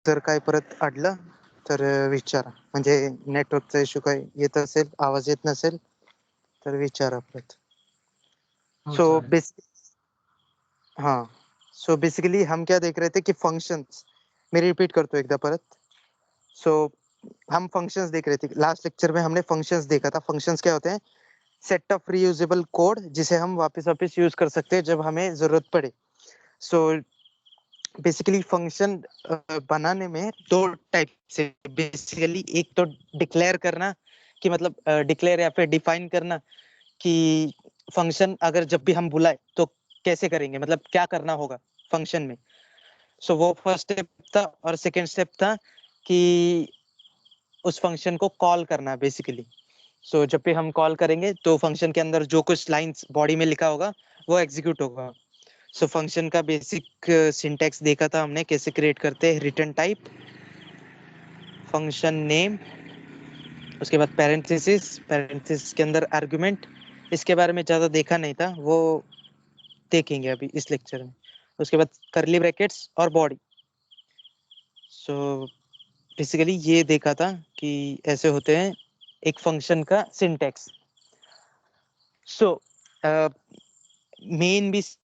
जर काय परत अडलं तर विचारा. म्हणजे नेटवर्कचा इश्यू काही येत असेल, आवाज येत नसेल तर विचारा परत. हो, सो चालेल. हाँ, सो बेसिकली हम क्या देख रहे थे कि फंक्शंस, मैं रिपीट करता हूँ एकदा परत. सो हम फंक्शंस देख रहे थे. लास्ट लेक्चर में हमने फंक्शंस देखा था. फंक्शंस क्या होते हैं? सेट ऑफ रीयूजेबल कोड जिसे हम वापस यूज कर सकते हैं जब हमें जरूरत पड़े. सो बेसिकली फंक्शन बनाने में दो टाइप से, बेसिकली एक तो डिक्लेयर करना कि मतलब डिक्लेयर या फिर डिफाइन करना कि फंक्शन अगर जब भी हम बुलाए तो कैसे करेंगे, मतलब क्या करना होगा फंक्शन में. सो वो फर्स्ट स्टेप था. और सेकंड स्टेप था कि उस फंक्शन को कॉल करना बेसिकली. सो जब भी हम कॉल करेंगे तो फंक्शन के अंदर जो कुछ लाइंस बॉडी में लिखा होगा वो एग्जीक्यूट होगा. सो फंक्शन का बेसिक सिंटैक्स देखा था हमने, कैसे क्रिएट करते हैं. रिटर्न टाइप, फंक्शन नेम, उसके बाद पैरेंथेसिस के अंदर आर्गुमेंट. इसके बारे में ज्यादा देखा नहीं था, वो देखेंगे अभी इस लेक्चर में. उसके बाद कर्ली ब्रैकेट्स और बॉडी. सो बेसिकली ये देखा था कि ऐसे होते हैं एक फंक्शन का सिंटैक्स. सो मेन भी सेम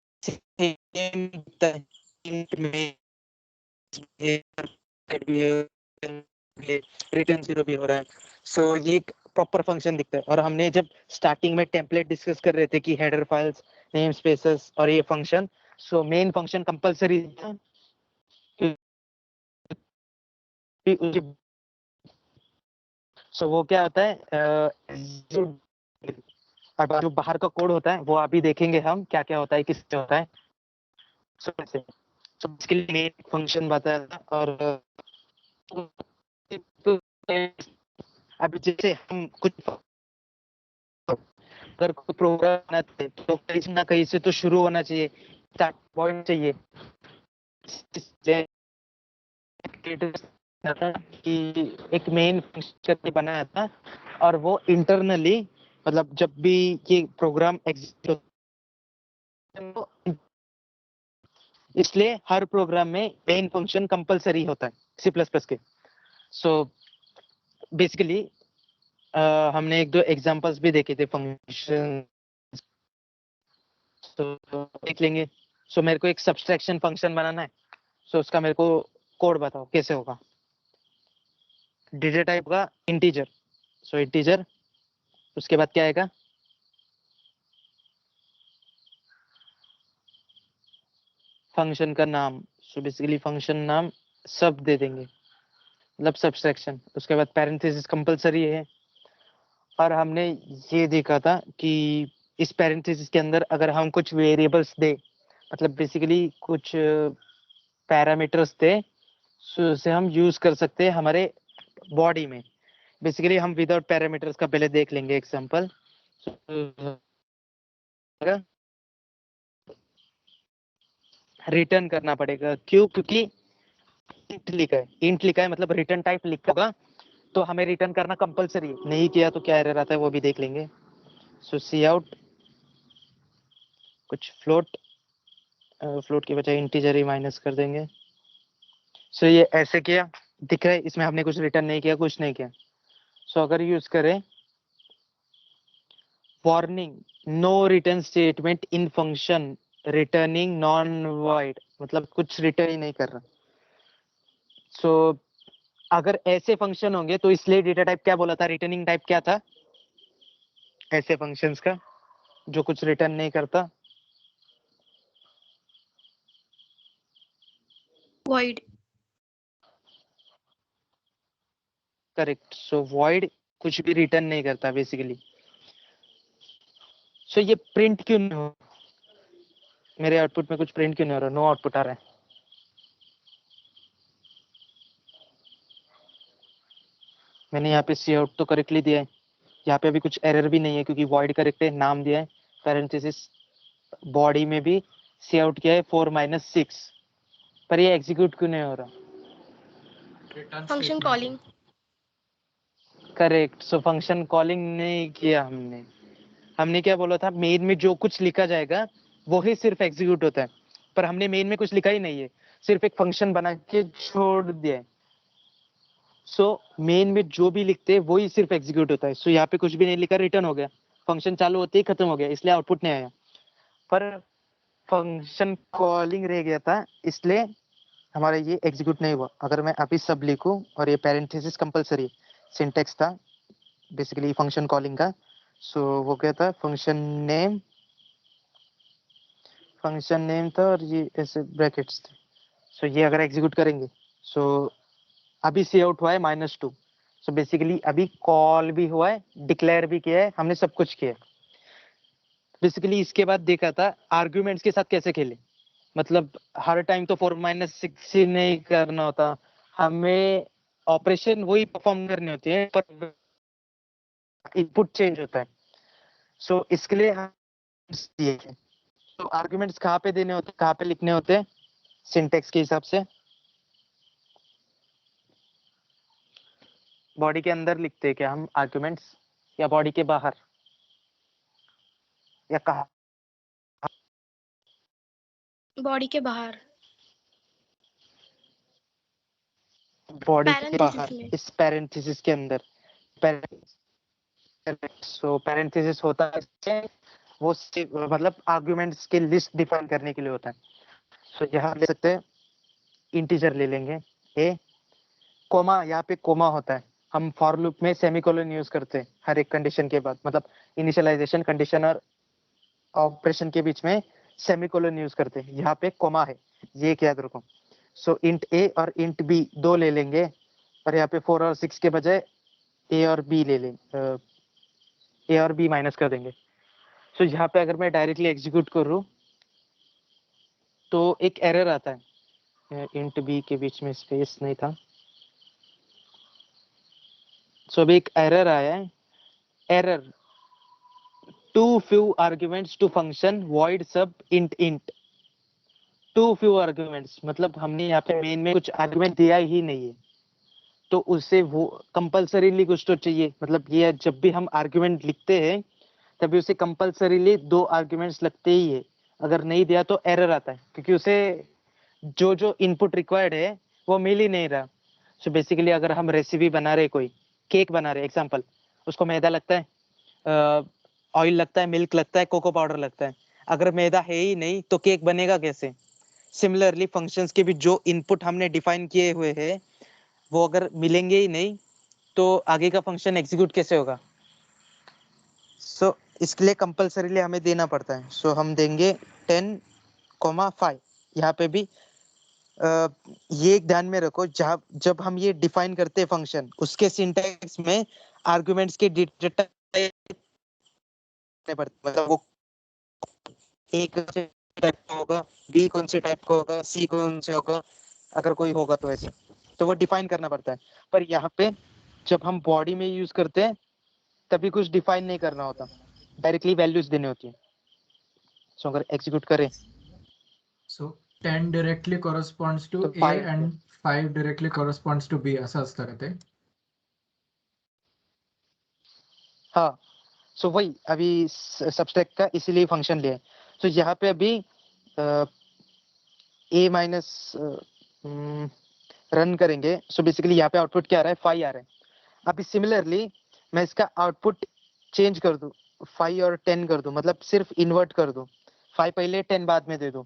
रिटर्न जीरो भी हो रहा है. सो ये एक प्रॉपर फंक्शन दिखता है. और हमने जब स्टार्टिंग में टेम्पलेट डिस्कस कर रहे थे कि हेडर फाइल्स, नेम स्पेसेस और ये function, so main function compulsory था. सो वो क्या होता है, अब जो बाहर का कोड होता है वो अभी देखेंगे हम क्या क्या होता है, किससे होता है. सो इसके लिए मेन फंक्शन बताया था. और अभी जैसे हम कुछ अगर कोई प्रोग्राम बनाते हैं तो कहीं ना कहीं से तो शुरू होना चाहिए, स्टार्ट पॉइंट चाहिए. कि एक मेन फंक्शन बनाया था और वो इंटरनली, मतलब जब भी ये प्रोग्राम एग्जीक्यूट इसलिए हर प्रोग्राम में मेन फंक्शन कंपलसरी होता है सी प्लस प्लस के. सो बेसिकली हमने एक दो एग्जांपल्स भी देखे थे फंक्शन, तो देख लेंगे. सो मेरे को एक सब्सट्रैक्शन फंक्शन बनाना है. सो उसका मेरे को कोड बताओ कैसे होगा. डेटा टाइप का इंटीजर. सो इंटीजर, उसके बाद क्या आएगा, फंक्शन का नाम. सो बेसिकली फंक्शन नाम सब दे देंगे, मतलब सब्सट्रैक्शन. उसके बाद पैरेंथेसिस कंपलसरी है. और हमने ये देखा था कि इस पैरेंथेसिस के अंदर अगर हम कुछ वेरिएबल्स दे, मतलब बेसिकली कुछ पैरामीटर्स दे, सो उसे हम यूज कर सकते हैं हमारे बॉडी में. बेसिकली हम विदाउट पैरामीटर्स का पहले देख लेंगे एग्जांपल. रिटर्न करना पड़ेगा, क्यों? क्योंकि इंट लिखा है मतलब रिटर्न टाइप लिखा होगा तो हमें रिटर्न करना कंपलसरी है. नहीं किया तो क्या एरर आता है वो भी देख लेंगे. सो सी आउट, कुछ फ्लोट की बजाय इंटीजर ही माइनस कर देंगे. सो ये ऐसे किया, दिख रहा है इसमें हमने कुछ रिटर्न नहीं किया, कुछ नहीं किया. सो अगर यूज करें warning, no return statement in function returning non void, मतलब कुछ रिटर्न ही नहीं कर रहा. सो अगर ऐसे फंक्शन होंगे तो इसलिए डेटा टाइप क्या बोला था, रिटर्निंग टाइप क्या था ऐसे फंक्शंस का जो कुछ रिटर्न नहीं करता. void. करेक्ट. सो वॉइड कुछ भी रिटर्न नहीं करता बेसिकली. सो ये प्रिंट क्यों नहीं हो, मेरे आउटपुट में कुछ प्रिंट क्यों नहीं हो रहा, नो आउटपुट आ रहा है. मैंने यहाँ पे सी आउट तो करेक्टली दिया है, यहाँ पे अभी कुछ एरर भी नहीं है क्योंकि वॉइड करेक्ट है, नाम दिया है, पैरेंथेसिस बॉडी में भी सी आउट किया है 4-6, पर ये एग्जीक्यूट क्यों नहीं हो रहा. Function calling. Correct. So function calling नहीं किया हमने. हमने क्या बोला था, मेन में जो कुछ लिखा जाएगा वो ही सिर्फ एग्जीक्यूट होता है, पर हमने मेन में कुछ लिखा ही नहीं है, सिर्फ एक फंक्शन बना के छोड़ दिया है. सो मेन में जो भी लिखते हैं वही सिर्फ एग्जीक्यूट होता है। सो यहाँ पे कुछ भी नहीं लिखा, रिटर्न हो गया, फंक्शन चालू होते ही खत्म हो गया, इसलिए आउटपुट नहीं आया। पर फंक्शन कॉलिंग रह गया था, इसलिए हमारा ये एग्जीक्यूट नहीं हुआ। अगर मैं अभी सब लिखूं और ये पैरेंथेसिस कंपलसरी सिंटेक्स था बेसिकली फंक्शन कॉलिंग का। सो वो क्या था, फंक्शन नेम था और ये ऐसे ब्रैकेट्स थे। सो ये अगर एग्जीक्यूट करेंगे, सो अभी सी आउट हुआ है -2। सो बेसिकली अभी कॉल भी हुआ है, डिक्लेयर भी किया है, हमने सब कुछ किया है। बेसिकली इसके बाद देखा था आर्ग्यूमेंट्स के साथ कैसे खेले। मतलब हर टाइम तो 4-6 ही नहीं करना होता, हमें ऑपरेशन वही परफॉर्म करनी होती है, पर इनपुट चेंज होता है। सो इसके लिए हम दिए हैं। तो आर्ग्यूमेंट्स कहाँ पे देने होते हैं, कहाँ पे लिखने होते हैं सिंटेक्स के हिसाब से? बॉडी के अंदर लिखते हैं क्या हम आर्ग्यूमेंट्स, या बॉडी के बाहर, या कहाँ? बॉडी के बाहर, बॉडी के पैरेंथेसिस बाहर, में। इस पैरेंथेसिस के अंदर। सो पैरेंथेसिस होता है वो मतलब आर्ग्यूमेंट्स के लिस्ट डिफाइन करने के लिए होता है। सो यहाँ ले सकते हैं, इंटीजर ले लेंगे ए, कोमा, यहाँ पे कोमा होता है। हम फॉर लूप में सेमीकोलन यूज करते हैं हर एक कंडीशन के बाद, मतलब इनिशियलाइजेशन कंडीशन और ऑपरेशन के बीच में सेमीकोलन यूज करते हैं। यहाँ पे कोमा है, ये एक याद रखो। सो इंट ए और इंट बी दो ले लेंगे, और यहाँ पे 4 और 6 के बजाय ए और बी ले लेंगे, ए और बी माइनस कर देंगे। सो यहाँ पे अगर मैं डायरेक्टली एग्जीक्यूट करूँ तो एक एरर आता है, इंट बी के बीच में स्पेस नहीं था। सो अभी एक एरर आया है, error too few arguments to function void sub int int. Too few arguments मतलब हमने यहाँ पे मेन में कुछ आर्ग्यूमेंट दिया ही नहीं है, तो उससे वो कंपल्सरीली कुछ तो चाहिए। मतलब ये जब भी हम आर्ग्यूमेंट लिखते हैं तभी उसे कंपल्सरीली 2 आर्ग्यूमेंट्स लगते ही है। अगर नहीं दिया तो एरर आता है, क्योंकि उसे जो जो इनपुट रिक्वायर्ड है वो मिल ही नहीं रहा। सो बेसिकली अगर हम रेसिपी बना रहे, कोई केक बना रहे एग्जांपल, उसको मैदा लगता है, ऑयल लगता है, मिल्क लगता है, कोको पाउडर लगता है। अगर मैदा है ही नहीं तो केक बनेगा कैसे? सिमिलरली फंक्शंस के भी जो इनपुट हमने डिफाइन किए हुए हैं वो अगर मिलेंगे ही नहीं तो आगे का फंक्शन एग्जीक्यूट कैसे होगा? सो इसके लिए कंपल्सरीली हमें देना पड़ता है। सो हम देंगे 10,5। यहाँ पे भी ये एक ध्यान में रखो, जब हम ये डिफाइन करते हैं फंक्शन, उसके सिंटैक्स में आर्गुमेंट्स के डेटा पड़ते, मतलब वो ए कौन से टाइप का होगा, बी कौन से टाइप का होगा, सी कौन से होगा, अगर कोई होगा तो ऐसे, तो वो डिफाइन करना पड़ता है। पर यहाँ पे जब हम बॉडी में यूज करते हैं तभी कुछ डिफाइन नहीं करना होता, डायरेक्टली वैल्यूज देनी होती है। सो अगर एग्जीक्यूट करें सो 10 directly corresponds to तो A 5। and 5 directly corresponds to B असं असतं का ते? हाँ, सो वही अभी सब्सट्रैक्ट का इसीलिए फंक्शन लिया है। तो यहाँ पे अभी ए माइनस रन करेंगे। सो बेसिकली यहाँ पे आउटपुट क्या आ रहा है, 5 आ रहा है। अभी सिमिलरली मैं इसका आउटपुट चेंज कर दूं, 5 और 10 कर दूं, मतलब सिर्फ इन्वर्ट कर दूं, 5 पहले 10 बाद में दे दूं,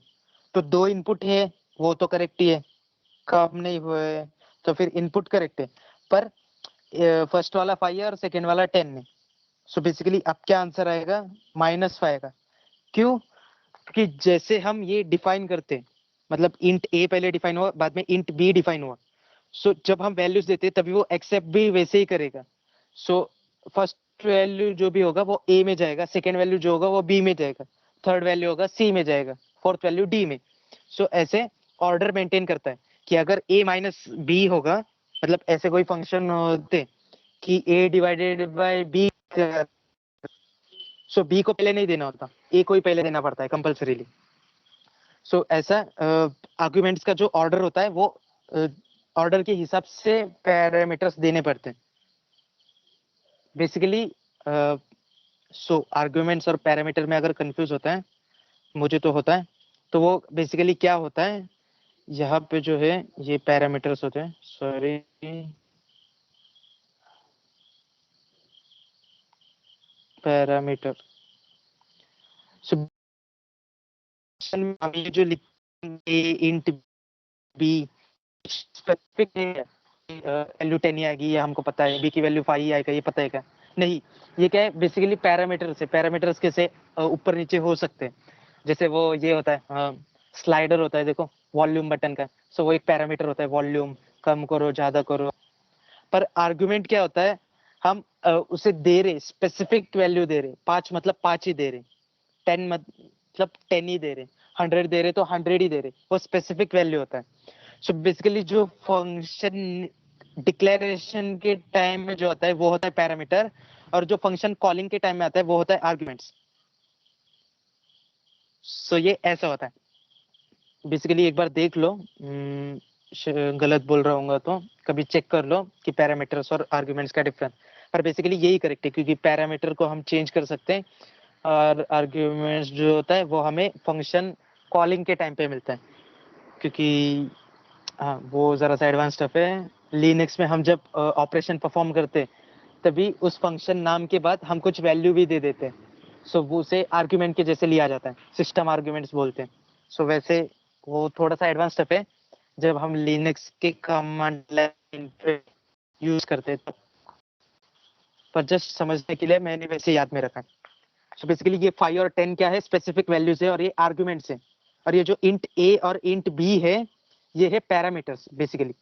तो 2 इनपुट है, वो तो करेक्ट ही है, कम नहीं हुए, तो फिर इनपुट करेक्ट है। पर फर्स्ट वाला 5 है और सेकेंड वाला 10 है। सो बेसिकली अब क्या आंसर आएगा, -5 आएगा। क्यों? क्योंकि जैसे हम ये डिफाइन करते हैं, मतलब इंट ए पहले डिफाइन हुआ, बाद में इंट बी डिफाइन हुआ, सो जब हम वैल्यूज देते हैं तभी वो एक्सेप्ट भी वैसे ही करेगा। सो फर्स्ट वैल्यू जो भी होगा वो ए में जाएगा, सेकेंड वैल्यू जो होगा वो बी में जाएगा, थर्ड वैल्यू होगा सी में जाएगा, फोर्थ वैल्यू डी में। सो ऐसे ऑर्डर मेंटेन करता है कि अगर ए माइनस बी होगा, मतलब ऐसे कोई फंक्शन होते कि ए डिवाइडेड बाय बी, सो बी को पहले नहीं देना होता, ए को ही पहले देना पड़ता है कंपल्सरीली। सो ऐसा आर्ग्यूमेंट्स का जो ऑर्डर होता है वो ऑर्डर के हिसाब से पैरामीटर्स देने पड़ते हैं बेसिकली। सो आर्ग्यूमेंट्स और पैरामीटर में अगर कंफ्यूज होता है, मुझे तो होता है, तो वो बेसिकली क्या होता है, यहाँ पे जो है ये पैरामीटर्स होते हैं, सॉरी पैरामीटर। सो हम ये जो लिखेंगे इंट बी स्पेसिफिक नहीं है, वैल्यू 10 ही आएगी, ये हमको पता है, बी की वैल्यू 5 ही आएगा, ये पता है क्या? नहीं, ये क्या है बेसिकली पैरामीटर्स है। पैरामीटर्स कैसे ऊपर नीचे हो सकते हैं, जैसे वो ये होता है स्लाइडर होता है, देखो वॉल्यूम बटन का, सो वो एक पैरामीटर होता है, वॉल्यूम कम करो ज्यादा करो। पर आर्गुमेंट क्या होता है, हम उसे दे रहे स्पेसिफिक वैल्यू दे रहे, 5 मतलब 5 ही दे रहे, 10 मतलब 10 ही दे रहे, 100 दे रहे तो 100 ही दे रहे, वो स्पेसिफिक वैल्यू होता है। सो बेसिकली जो फंक्शन डिक्लेरेशन के टाइम में जो होता है वो होता है पैरामीटर, और जो फंक्शन कॉलिंग के टाइम में आता है वो होता है आर्गुमेंट्स। सो ये ऐसा होता है बेसिकली। एक बार देख लो, गलत बोल रहा हूँ तो कभी चेक कर लो कि पैरामीटर्स और आर्गुमेंट्स का डिफरेंस, पर बेसिकली यही करेक्ट है, क्योंकि पैरामीटर को हम चेंज कर सकते हैं और आर्गुमेंट्स जो होता है वो हमें फंक्शन कॉलिंग के टाइम पे मिलता है, क्योंकि हाँ वो जरा सा एडवांस स्टफ है। लिनक्स में हम जब ऑपरेशन परफॉर्म करते हैं तभी उस फंक्शन नाम के बाद हम कुछ वैल्यू भी दे देते हैं, सो वो उसे आर्गुमेंट के जैसे लिया जाता है, सिस्टम आर्गुमेंट्स बोलते हैं। सो वैसे वो थोड़ा सा एडवांस स्टफ है जब हम लिनक्स के कमांड लाइन पे यूज करते हैं, पर जस्ट समझने के लिए मैंने वैसे याद में रखा है। सो बेसिकली ये 5 और 10 क्या है, स्पेसिफिक वैल्यूज है और ये आर्गुमेंट्स है, और ये जो इंट ए और इंट बी है ये है पैरामीटर्स बेसिकली।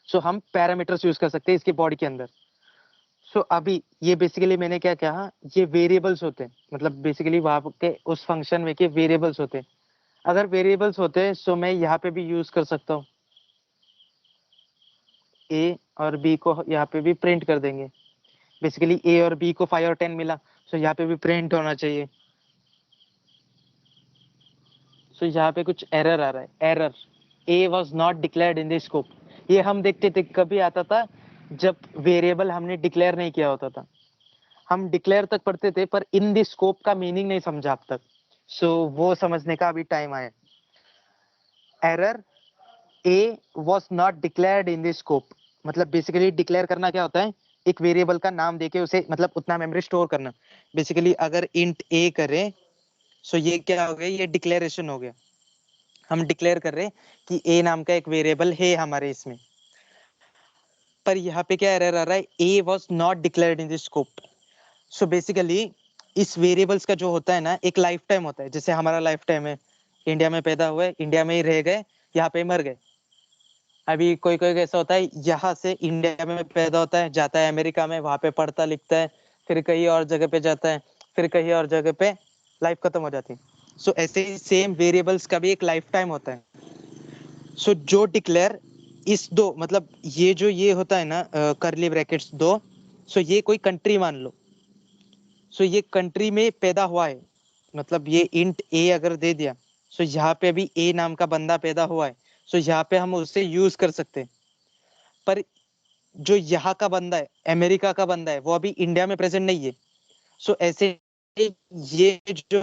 सो हम पैरामीटर्स यूज कर सकते हैं इसके बॉडी के अंदर। सो अभी ये बेसिकली मैंने क्या कहा, ये वेरिएबल्स होते हैं, मतलब बेसिकली वहां के उस फंक्शन में के वेरिएबल्स होते हैं। अगर वेरिएबल्स होते हैं सो मैं यहाँ पे भी यूज कर सकता हूँ, ए और बी को यहाँ पे भी प्रिंट कर देंगे। बेसिकली ए और बी को 5 और 10 मिला, सो यहाँ पे भी प्रिंट होना चाहिए। सो यहाँ पे कुछ एरर आ रहा है, error A was not declared in the scope. ये हम देखते थे कभी आता था जब वेरिएबल हमने डिक्लेयर नहीं किया होता था, हम डिक्लेयर तक पढ़ते थे पर इन द स्कोप का मीनिंग नहीं समझा अब तक। सो वो समझने का अभी टाइम आया। Error A was not declared in the scope, मतलब बेसिकली डिक्लेयर करना क्या होता है, एक वेरिएबल का नाम देके उसे मतलब उतना मेमोरी स्टोर करना। बेसिकली अगर इंट ए करें सो ये क्या हो गया, ये डिक्लेरेशन हो गया, हम डिक्लेयर कर रहे हैं कि ए नाम का एक वेरिएबल है हमारे इसमें। पर यहाँ पे क्या एरर आ रहा है, ए was not declared in the scope. So basically is variables का जो होता है ना एक लाइफ टाइम होता है, जैसे हमारा लाइफ टाइम है, इंडिया में पैदा हुए, इंडिया में ही रह गए, यहाँ पे मर गए। अभी कोई कोई ऐसा होता है यहाँ से इंडिया में पैदा होता है, जाता है अमेरिका में, वहां पे पढ़ता लिखता है, फिर कहीं और जगह पे जाता है, फिर कहीं और जगह पे लाइफ खत्म हो जाती है। सो ऐसे ही सेम वेरिएबल्स का भी एक लाइफ टाइम होता है। सो जो डिक्लेयर इस दो मतलब ये जो ये होता है ना करली ब्रैकेट्स दो, सो ये कोई कंट्री मान लो, सो ये कंट्री में पैदा हुआ है, मतलब ये इंट ए अगर दे दिया, सो यहाँ पे भी ए नाम का बंदा पैदा हुआ है, सो यहाँ पे हम उससे यूज कर सकते हैं। पर जो यहाँ का बंदा है, अमेरिका का बंदा है, वो अभी इंडिया में प्रेजेंट नहीं है। सो ऐसे ये जो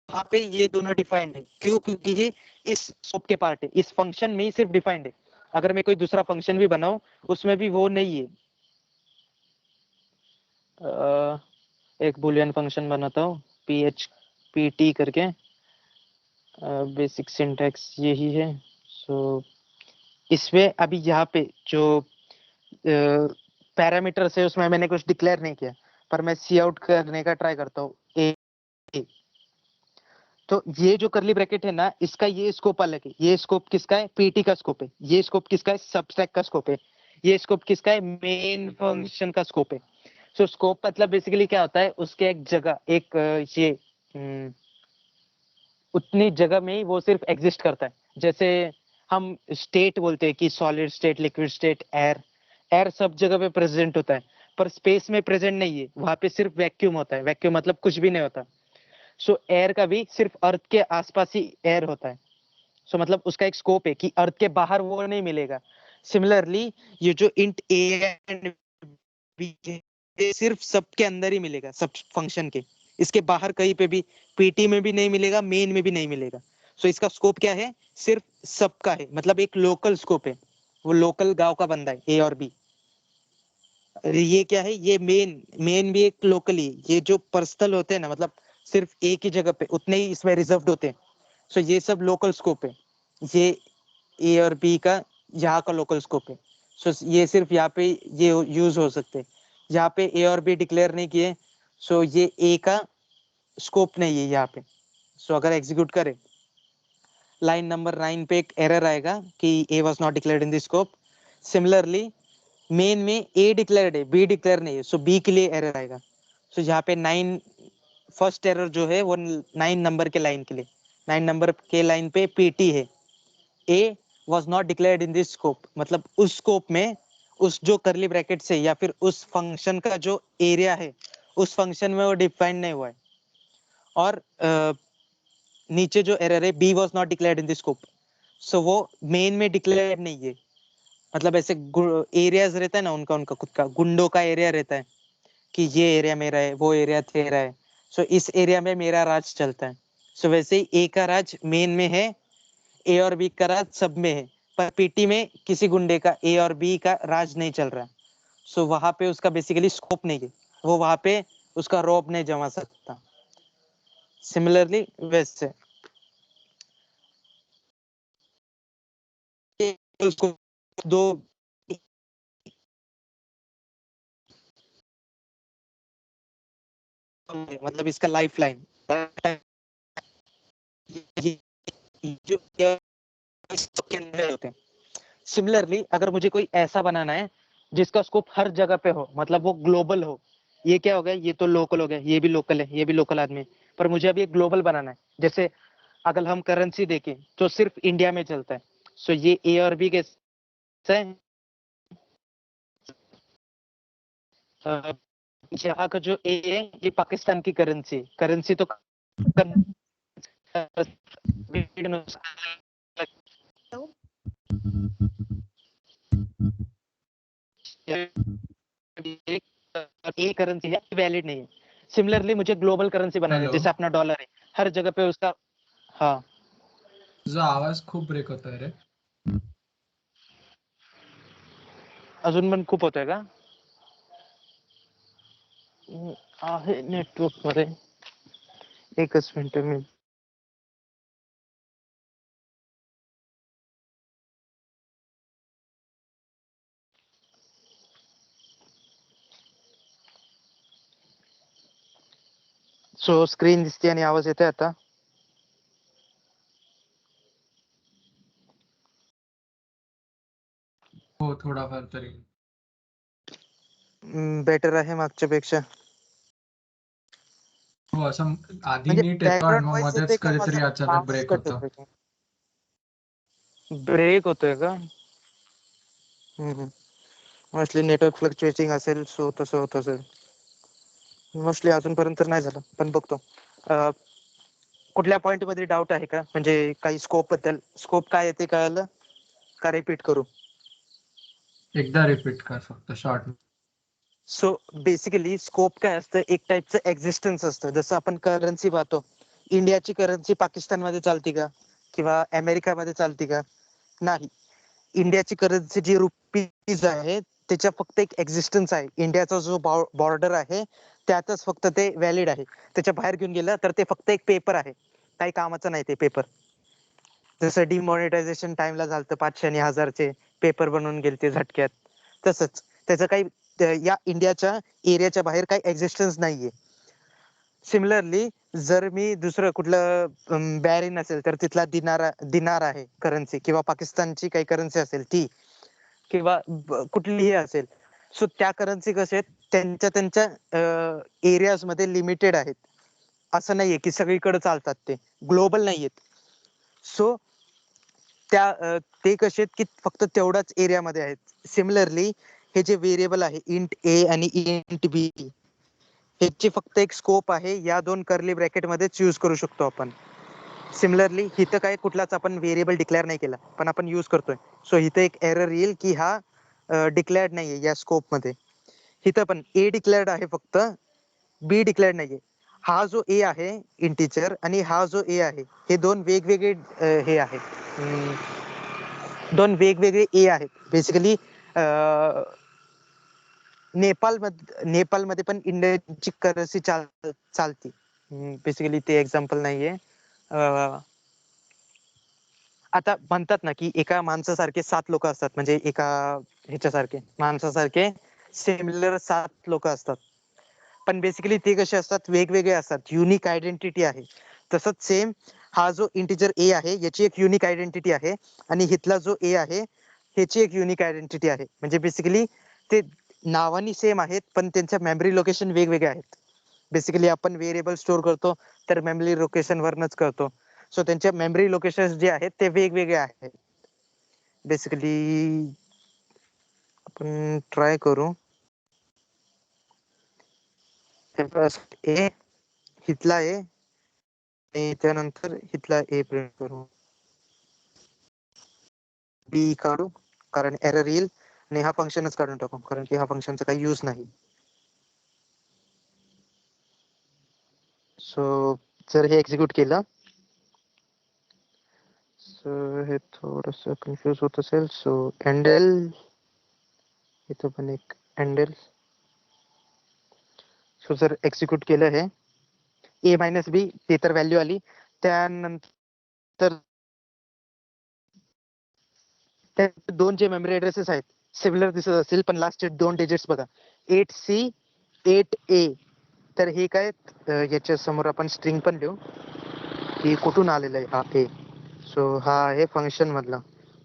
वहाँ पे ये दोनों डिफाइंड है, क्यों? क्योंकि ये इस स्कोप के पार्ट है, इस फंक्शन में ही सिर्फ डिफाइंड है। अगर मैं कोई दूसरा फंक्शन भी बनाऊं उसमें भी वो नहीं है। एक बुलियन फंक्शन बनाता हूँ phpt करके, बेसिक सिंटैक्स यही है। सो इसमें अभी यहाँ पे जो पैरामीटर्स है उसमें मैंने कुछ डिक्लेयर नहीं किया, पर मैं सी आउट करने का ट्राई करता हूँ ए। तो ये जो करली ब्रैकेट है ना इसका ये स्कोप अलग है, ये स्कोप किसका है, पीटी का स्कोप है, ये स्कोप किसका है, सबस्ट्रैक्ट का स्कोप है, ये स्कोप किसका है, मेन फंक्शन का स्कोप है। सो स्कोप मतलब बेसिकली क्या होता है, उसके एक जगह एक ये उतनी जगह में ही वो सिर्फ एग्जिस्ट करता है। जैसे हम स्टेट बोलते हैं कि solid state, liquid state, air, air सब जगह पे प्रेजेंट होता है, पर स्पेस में प्रेजेंट नहीं है, वहां पे सिर्फ वैक्यूम होता है, वैक्यूम मतलब कुछ भी नहीं होता। सो एयर का भी सिर्फ अर्थ के आसपास ही एयर होता है। सो मतलब उसका एक स्कोप है कि अर्थ के बाहर वो नहीं मिलेगा। सिमिलरली ये जो इंट ए एंड बी है ये सिर्फ सबके अंदर ही मिलेगा, सब फंक्शन के, इसके बाहर कहीं पे भी पीटी में भी नहीं मिलेगा, मेन में भी नहीं मिलेगा। सो इसका स्कोप क्या है, सिर्फ सबका है, मतलब एक लोकल स्कोप है, वो लोकल गांव का बंदा है, ए और बी। ये क्या है, ये मेन भी एक लोकली, ये जो पर्सनल होते हैं ना, मतलब सिर्फ एक ही जगह पे उतने ही इसमें रिजर्व्ड होते हैं। सो ये सब लोकल स्कोप है, ये ए और बी का यहाँ का लोकल स्कोप है। सो ये सिर्फ यहाँ पे ये यूज हो सकते हैं, यहाँ पे ए और बी डिक्लेयर नहीं किए, सो ये ए का स्कोप नहीं है यहाँ पे। सो अगर एग्जीक्यूट करें, लाइन नंबर 9 पे एक एरर आएगा कि ए वाज not declared in the scope. Similarly main में ए डिक्लेयर्ड है, बी डिक्लेयर नहीं है, सो बी के लिए एरर आएगा। सो यहाँ पे 9 फर्स्ट एरर जो है वो 9 नंबर के लाइन के लिए, 9 नंबर के लाइन पे पीटी है, ए वाज not declared in this scope, मतलब उस स्कोप में, उस जो करली ब्रैकेट से या फिर उस फंक्शन का जो एरिया है उस फंक्शन में वो डिफाइन नहीं हुआ है। और नीचे जो एरर है, बी वाज not declared in this scope, so वो मेन में डिक्लेयर नहीं है। मतलब ऐसे एरियाज रहता है ना उनका, उनका खुद का गुंडों का एरिया रहता है कि ये एरिया मेरा है, वो एरिया तेरा है, सो इस एरिया में मेरा राज चलता है। सो वैसे ही ए का राज मेन में है, ए और बी का राज सब में है, पर पीटी में किसी गुंडे का ए और बी का राज नहीं चल रहा। सो वहां पे उसका बेसिकली स्कोप नहीं है, वो वहां पे उसका रौब नहीं जमा सकता। सिमिलरली वैसे उसको दो, मतलब इसका लाइफ लाइन जो के अंदर होते हैं। सिमिलरली अगर मुझे कोई ऐसा बनाना है जिसका स्कोप हर जगह पे हो, मतलब वो ग्लोबल हो, ये क्या हो गया, ये तो लोकल हो गया, ये भी लोकल है, ये भी लोकल आदमी है, पर मुझे अभी एक ग्लोबल बनाना है। जैसे अगर हम करेंसी देखें तो सिर्फ इंडिया में चलता है, सो ये ए और बी कैसे है, यहाँ का जो ए है ये पाकिस्तान की करेंसी, करेंसी तो ए करेंसी है, वैलिड नहीं है। सिमिलरली मुझे ग्लोबल करेंसी बनाना है, हॅलो, जैसे अपना डॉलर है, हर जगह पे उसका। हाँ, तुझा आवाज खूप ब्रेक होतोय रे. अजून पण खूप होतोय का? आहे नेटवर्क मध्ये, एकच मिनिट मी सो स्क्रीन दिसते आणि आवाज येतोय आता? हो, थोडाफार तरी. बेटर आहे मागच्या पेक्षा. हो, असं आधी म्हणजे नीट येतो आणि बॅकग्राऊंड मग व्हॉइस येते मध्येच का कधीतरी माझा अचानक आवाज ब्रेक कट होतो. होतोय? ब्रेक होतोय का? मोस्टली नेटवर्क फ्लक्च्युएटिंग असेल, सो तसं होत असेल. मोस्टली अजूनपर्यंत नाही झालं, पण बघतो. कुठल्या पॉइंट मध्ये डाऊट आहे का, म्हणजे काही स्कोप बद्दल? स्कोप काय येते कळलं का, रिपीट करू? एकदा रिपीट कर फक्त शॉर्ट. सो बेसिकली स्कोप काय असतं, एक टाइपचं एक्झिस्टन्स असतं. जसं आपण करन्सी पाहतो, इंडियाची करन्सी पाकिस्तानमध्ये चालते का किंवा अमेरिकामध्ये चालते का? नाही. इंडियाची करन्सी जी रुपीज आहे त्याच्या फक्त एक एक्झिस्टन्स आहे. इंडियाचा जो बॉर्डर आहे त्यातच फक्त ते व्हॅलिड आहे. त्याच्या बाहेर घेऊन गेलं तर ते फक्त एक पेपर आहे, काही कामाचं नाही ते पेपर. जसं डिमॉनिटायझेशन टाइमला झालं 500 आणि 1000चे पेपर बनवून गेले ते झटक्यात, तसंच त्याचं काही या इंडियाच्या एरियाच्या बाहेर काही एक्झिस्टन्स नाहीये. सिमिलरली जर मी दुसरं कुठलं बॅरिन असेल तर तिथला दिनार आहे करन्सी, किंवा पाकिस्तानची काही करन्सी असेल ती, किंवा कुठलीही असेल, सो त्या करन्सी कसे आहेत, त्यांच्या त्यांच्या एरियाज मध्ये लिमिटेड आहेत. असं नाहीये की सगळीकडे चालतात, ते ग्लोबल नाहीयेत. सो ते कसे आहेत की फक्त तेवढ्याच एरियामध्ये आहेत. सिमिलरली हे जे व्हेरिएबल आहे इंट ए आणि इंट बी, ह्याची फक्त एक स्कोप आहे, या दोन कर्ली ब्रॅकेट मध्येच यूज करू शकतो आपण. सिमिलरली इथं काय कुठलाच आपण व्हेरिएबल डिक्लेअर नाही केला, पण आपण यूज करतोय. सो इथं एक एरर येईल की हा डिक्लेअर्ड नाहीये या स्कोप मध्ये. इथं पण ए डिक्लेअर्ड आहे फक्त, बी डिक्लेअर्ड नाहीये. हा जो ए आहे इंटीजर आणि हा जो ए आहे, हे दोन वेगवेगळे हे आहे, दोन वेगवेगळे ए आहेत. बेसिकली नेपाळमध्ये पण इंडियनची करन्सी चालते. बेसिकली ते एक्झाम्पल नाहीये. आता म्हणतात ना की एका माणसासारखे 7 लोक असतात, म्हणजे एका ह्याच्यासारखे माणसासारखे सिमिलर 7 लोक असतात. पण बेसिकली ते कसे असतात, वेगवेगळे असतात. युनिक आयडेंटिटी आहे. तसंच सेम हा जो इंटिजर ए आहे याची एक युनिक आयडेंटिटी आहे, आणि हिथला जो ए आहे ह्याची एक युनिक आयडेंटिटी आहे. म्हणजे बेसिकली ते नावानी सेम आहेत, पण त्यांच्या मेमरी लोकेशन वेगवेगळे आहेत. बेसिकली आपण व्हेरिएबल स्टोअर करतो तर मेमरी लोकेशन वरनच करतो. सो त्यांचे मेमरी लोकेशन जे आहेत ते वेगवेगळे आहेत. बेसिकली आपण ट्राय करू. ए हिथला ए आणि त्यानंतर हिथला ए प्रिंट करू. बी काढू कारण एरर येईल, आणि हा फंक्शनच काढून टाकू कारण की हा फंक्शनचा काही यूज नाही. सो जर हे एक्झिक्यूट केलं, सो हे थोडस कन्फ्युज होत असेल. सो एंडेल, इथं पण एक एंडेल. सो जर एक्झिक्यूट केलं हे ए मायनस बी, ते तर व्हॅल्यू आली. त्यानंतर त्या दोन जे मेमरी ऍड्रेसेस आहेत सिमिलर दिसत असतील, पण लास्टचे 2 डिजिट्स बघा, 8C 8A. तर हे काय, याच्या समोर आपण स्ट्रिंग पण लिहू की कुठून आलेला आहे हा ए. सो हा आहे फंक्शन मधला.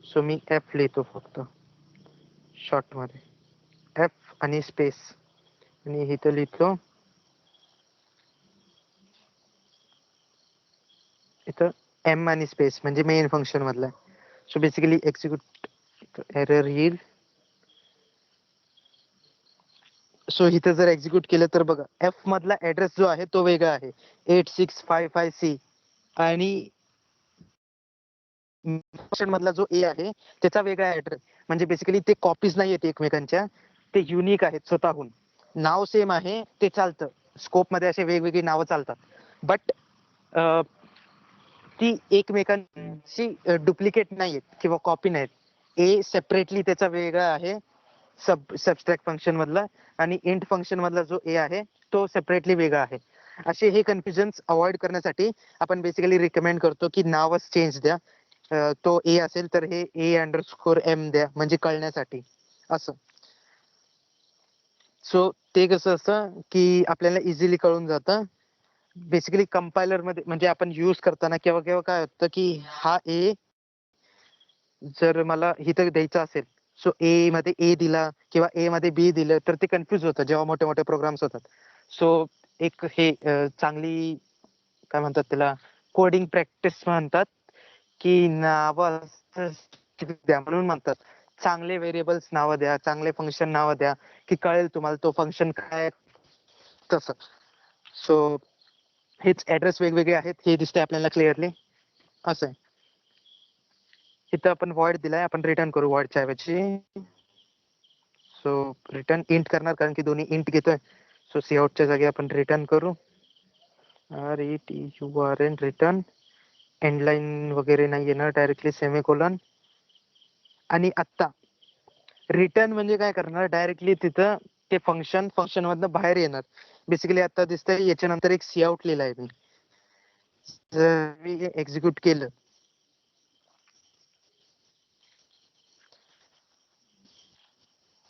सो मी एफ लिहितो फक्त शॉर्ट मध्ये, एफ आणि स्पेस, आणि इथं लिहितो इथं एम आणि स्पेस, म्हणजे मेन फंक्शन मधला. सो बेसिकली एक्झिक्यूट, एरर येईल. सो इथं जर एक्झिक्यूट केलं तर बघा, एफ मधला ऍड्रेस जो आहे तो वेगळा आहे, 8655C, आणि फंक्शन मधला जो ए आहे त्याचा वेगळा ऍड्रेस. म्हणजे बेसिकली ते कॉपीज नाही आहेत एकमेकांच्या, ते युनिक आहेत स्वतःहून. नाव सेम आहे ते चालतं, स्कोप मध्ये असे वेगवेगळी नावं चालतात, बट ती एकमेकांची डुप्लिकेट नाहीयेत किंवा कॉपी नाहीत. ए सेपरेटली त्याचा वेगळा आहे सबस्ट्रॅक्ट फंक्शन मधला, आणि इंट फंक्शन मधला जो ए आहे तो सेपरेटली वेगळा आहे. असे हे कन्फ्युजन अवॉइड करण्यासाठी आपण बेसिकली रिकमेंड करतो की नावच चेंज द्या. तो ए असेल तर हे A_M द्या, म्हणजे कळण्यासाठी असं. सो ते कसं असतं की आपल्याला इझिली कळून जातं. बेसिकली कंपायलर मध्ये म्हणजे आपण युज करताना केव्हा केव्हा काय होतं की हा ए जर मला इथं द्यायचा असेल, सो ए मध्ये ए दिला किंवा ए मध्ये बी दिलं तर ते कन्फ्युज होतं जेव्हा मोठे मोठे प्रोग्राम्स होतात. सो एक हे चांगली काय म्हणतात त्याला, कोडिंग प्रॅक्टिस म्हणतात की नावं द्या, म्हणून म्हणतात चांगले व्हेरिएबल्स नावं द्या, चांगले फंक्शन नावं द्या, की कळेल तुम्हाला तो फंक्शन काय तसं. सो हेच ऍड्रेस वेगवेगळे आहेत हे दिसतंय आपल्याला क्लिअरली. असं आहे. इथं आपण वॉइड दिलाय, आपण रिटर्न करू वॉइडच्या ऐवजी. सो रिटर्न इंट करणार कारण की दोन्ही इंट घेतोय. सो Coutच्या जागी आपण रिटर्न करू RETURN रिटर्न. एंड लाईन वगैरे नाही येणार, डायरेक्टली सेमीकोलन. आणि आता रिटर्न म्हणजे काय करणार, डायरेक्टली तिथं ते फंक्शन मधनं बाहेर येणार. बेसिकली आता दिसतंय याच्यानंतर एक Cout लिहिलाय मी. जर मी हे एक्झिक्यूट केलं,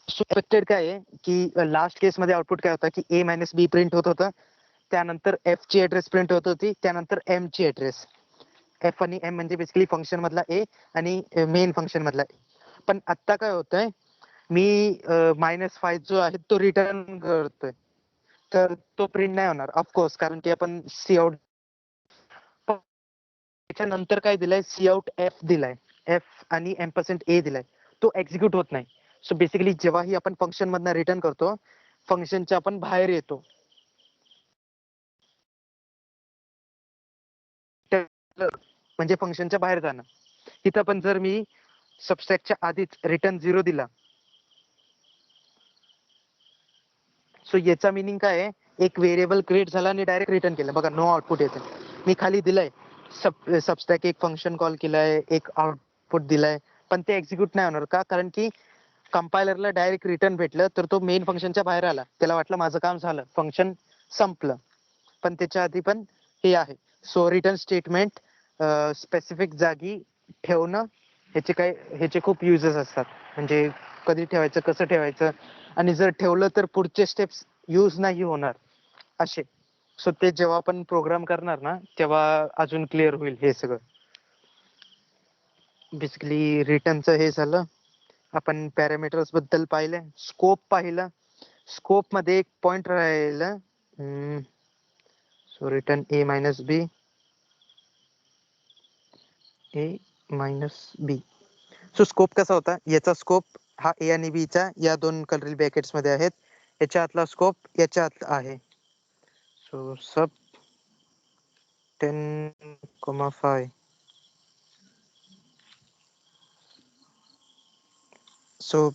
एक्सपेक्टेड काय आहे की लास्ट केस मध्ये आउटपुट काय होता की A मायनस बी प्रिंट होत होतं, त्यानंतर F ची ऍड्रेस प्रिंट होत होती, त्यानंतर M ची ऍड्रेस. F आणि M म्हणजे बेसिकली फंक्शन मधला ए आणि मेन फंक्शन मधला ए. पण आता काय होतंय, मी -5 जो आहे तो रिटर्न करतोय, तर तो प्रिंट नाही होणार ऑफकोर्स, कारण की आपण Cout त्याच्यानंतर काय दिलाय, Cout F दिलाय, F आणि M% A दिलाय, तो एक्झिक्यूट होत नाही. सो बेसिकली जेव्हाही आपण फंक्शन मधनं रिटर्न करतो, फंक्शनच्या आपण बाहेर येतो. म्हणजे फंक्शनच्या बाहेर जाणं. तिथं पण जर मी सबस्ट्रॅक्टच्या आधीच रिटर्न 0 दिला, सो याचा मिनिंग काय आहे, एक व्हेरिएबल क्रिएट झाला आणि डायरेक्ट रिटर्न केलं. बघा नो आउटपुट येते. मी खाली दिलाय सबस्ट्रॅक्ट एक फंक्शन कॉल केलाय, एक आउटपुट दिलाय, पण ते एक्झिक्यूट नाही होणार का, कारण की कंपायलरला डायरेक्ट रिटर्न भेटलं तर तो मेन फंक्शनच्या बाहेर आला, त्याला वाटलं माझं काम झालं, फंक्शन संपलं. पण त्याच्या आधी पण हे आहे. सो रिटर्न स्टेटमेंट स्पेसिफिक जागी ठेवणं, ह्याचे खूप युजेस असतात. म्हणजे कधी ठेवायचं, कसं ठेवायचं, आणि जर ठेवलं तर पुढचे स्टेप्स यूज नाही होणार असे. सो ते जेव्हा आपण प्रोग्राम करणार ना तेव्हा अजून क्लिअर होईल हे सगळं. बेसिकली रिटर्नचं हे झालं. आपण पॅरामीटर्स बद्दल पाहिलं, स्कोप पाहिलं. स्कोप मध्ये एक पॉइंट राहिलं, सो रिटर्न ए मायनस बी, सो स्कोप कसा होता, याचा स्कोप हा ए आणि बी चा या दोन कर्ली ब्रॅकेट्स मध्ये आहेत, याच्या आतला स्कोप याच्या आत आहे. सो सब 10,5. सो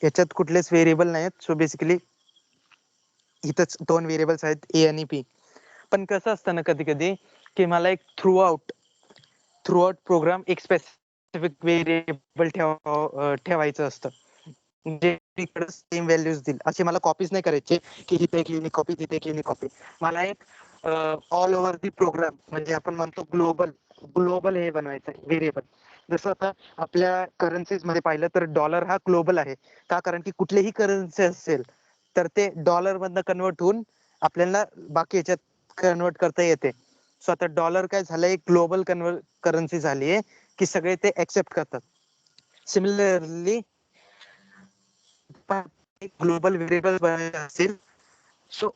याच्यात कुठलेच व्हेरिएबल नाहीत. सो बेसिकली इथंच दोन व्हेरिएबल्स आहेत, ए आणि बी. पण कसं असतं ना कधी कधी, की मला एक थ्रू आउट प्रोग्राम एक स्पेसिफिक व्हेरिएबल ठेवायचं असतं, जे सेम व्हॅल्यूज देईल. असे मला कॉपीज नाही करायचे की इथे एक युनिक कॉपी, तिथे एक युनिक कॉपी. मला एक ऑल ओव्हर दी प्रोग्राम, म्हणजे आपण म्हणतो ग्लोबल हे बनवायचं व्हेरिएबल. जसं आता आपल्या करन्सीज मध्ये पाहिलं तर डॉलर हा ग्लोबल आहे का, कारण की कुठलीही करन्सी असेल तर ते डॉलर मधनं कन्वर्ट होऊन आपल्याला बाकी याच्यात कन्वर्ट करता येते. सो आता डॉलर काय झालंय, ग्लोबल करन्सी झाली आहे की सगळे ते एक्सेप्ट करतात. सिमिलरली ग्लोबल व्हेरिएबल बनायचं असेल, सो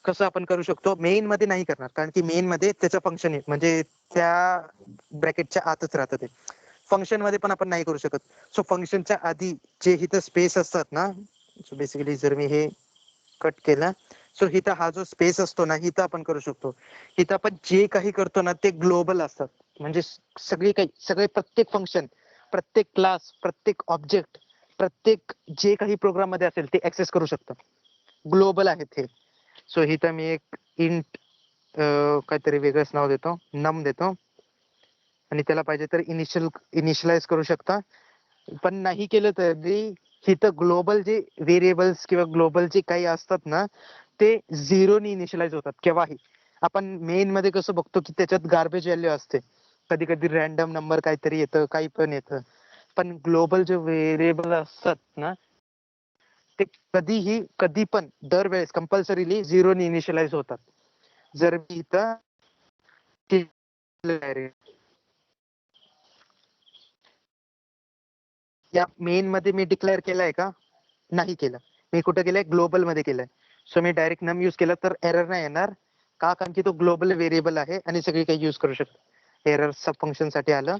कसं आपण करू शकतो, मेन मध्ये नाही करणार, कारण की मेन मध्ये त्याचं फंक्शन आहे, म्हणजे त्या ब्रॅकेटच्या आतच राहतं ते. फंक्शन मध्ये पण आपण नाही करू शकत. सो फंक्शनच्या आधी जे इथं स्पेस असतात ना, सो बेसिकली जर मी हे कट केला, सो इथं हा जो स्पेस असतो ना, इथं आपण करू शकतो. इथं आपण जे काही करतो ना ते ग्लोबल असतात, म्हणजे सगळे प्रत्येक फंक्शन, प्रत्येक क्लास, प्रत्येक ऑब्जेक्ट, प्रत्येक जे काही प्रोग्राम मध्ये असेल ते ऍक्सेस करू शकतं, ग्लोबल आहेत हे. सो इथं मी एक इंट काहीतरी वेगळंच नाव देतो, नम देतो, आणि त्याला पाहिजे तर इनिशियलाइज करू शकता. पण नाही केलं तरी इथं ग्लोबल जे व्हेरिएबल्स किंवा ग्लोबल जे काही असतात ना ते झिरोनी इनिशियलाइज होतात केव्हाही. आपण मेन मध्ये कसं बघतो की त्याच्यात गार्बेज व्हॅल्यू असते, कधी कधी रॅन्डम नंबर काहीतरी येतं, काही पण येतं. पण ग्लोबल जे व्हेरिएबल असतात ना ते कधीही कधी पण दरवेळेस कंपल्सरीली झिरोनी इनिशियलाइज होतात. जर मी इथं या मेन मध्ये मी डिक्लेअर केलाय का, नाही केलं. मी कुठं केलंय, ग्लोबल मध्ये केलंय. सो मी डायरेक्ट नम यूज केला तर एरर नाही येणार का, कारण की तो ग्लोबल व्हेरिएबल आहे आणि सगळी काही यूज करू शकतो. एरर सब फंक्शन साठी आलं,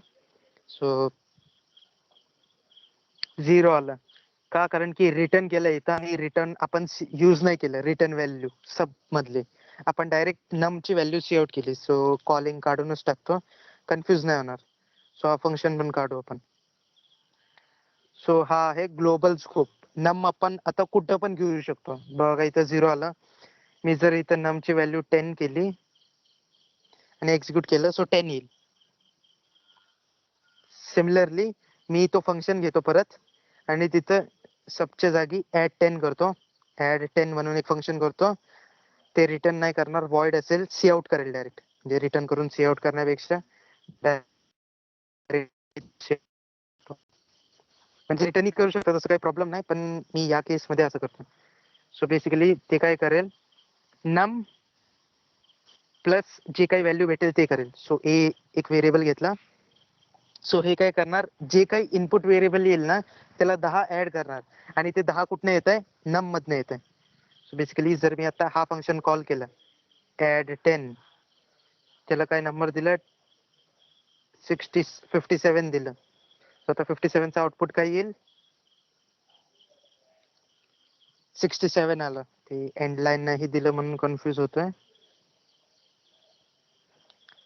सो 0 आलं का, कारण की रिटर्न केलं इथं आणि रिटर्न आपण यूज नाही केलं. रिटर्न व्हॅल्यू सब मधले आपण डायरेक्ट नम ची व्हॅल्यू सी आउट केली. सो कॉलिंग काढूनच टाकतो, कन्फ्युज नाही होणार. सो हा फंक्शन पण काढू आपण. सो हा आहे ग्लोबल स्कोप. नम आपण आता कुठं पण घेऊ शकतो. बघा इथं 0 आलं. मी जर इथं नम ची व्हॅल्यू 10 केली आणि एक्झिक्यूट केलं, सो 10 येईल. सिमिलरली मी तो फंक्शन घेतो परत आणि तिथं सबच्या जागी ऍड 10 करतो. ऍड 10 म्हणून एक फंक्शन करतो. ते रिटर्न नाही करणार, वॉइड असेल, सी आउट करेल डायरेक्ट. म्हणजे रिटर्न करून सी आउट करण्यापेक्षा म्हणजे रिटर्न करू शकतो, तसं काही प्रॉब्लेम नाही, पण मी या केस मध्ये असं करतो. सो बेसिकली ते काय करेल, नम प्लस जे काही व्हॅल्यू भेटेल ते करेल. सो ए एक व्हेरिएबल घेतला. सो हे काय करणार, जे काही इनपुट व्हेरिएबल येईल ना त्याला 10 ऍड करणार, आणि ते 10 कुठनं येत आहे, नम मधनं येत आहे. सो बेसिकली जर मी आता हा फंक्शन कॉल केला, ऍड 10, त्याला काय नंबर दिला, 57 दिलं. सो आता 57 चा आउटपुट काय येईल, 67 आलं. ते एंड लाईन नाही दिलं म्हणून कन्फ्युज होतोय.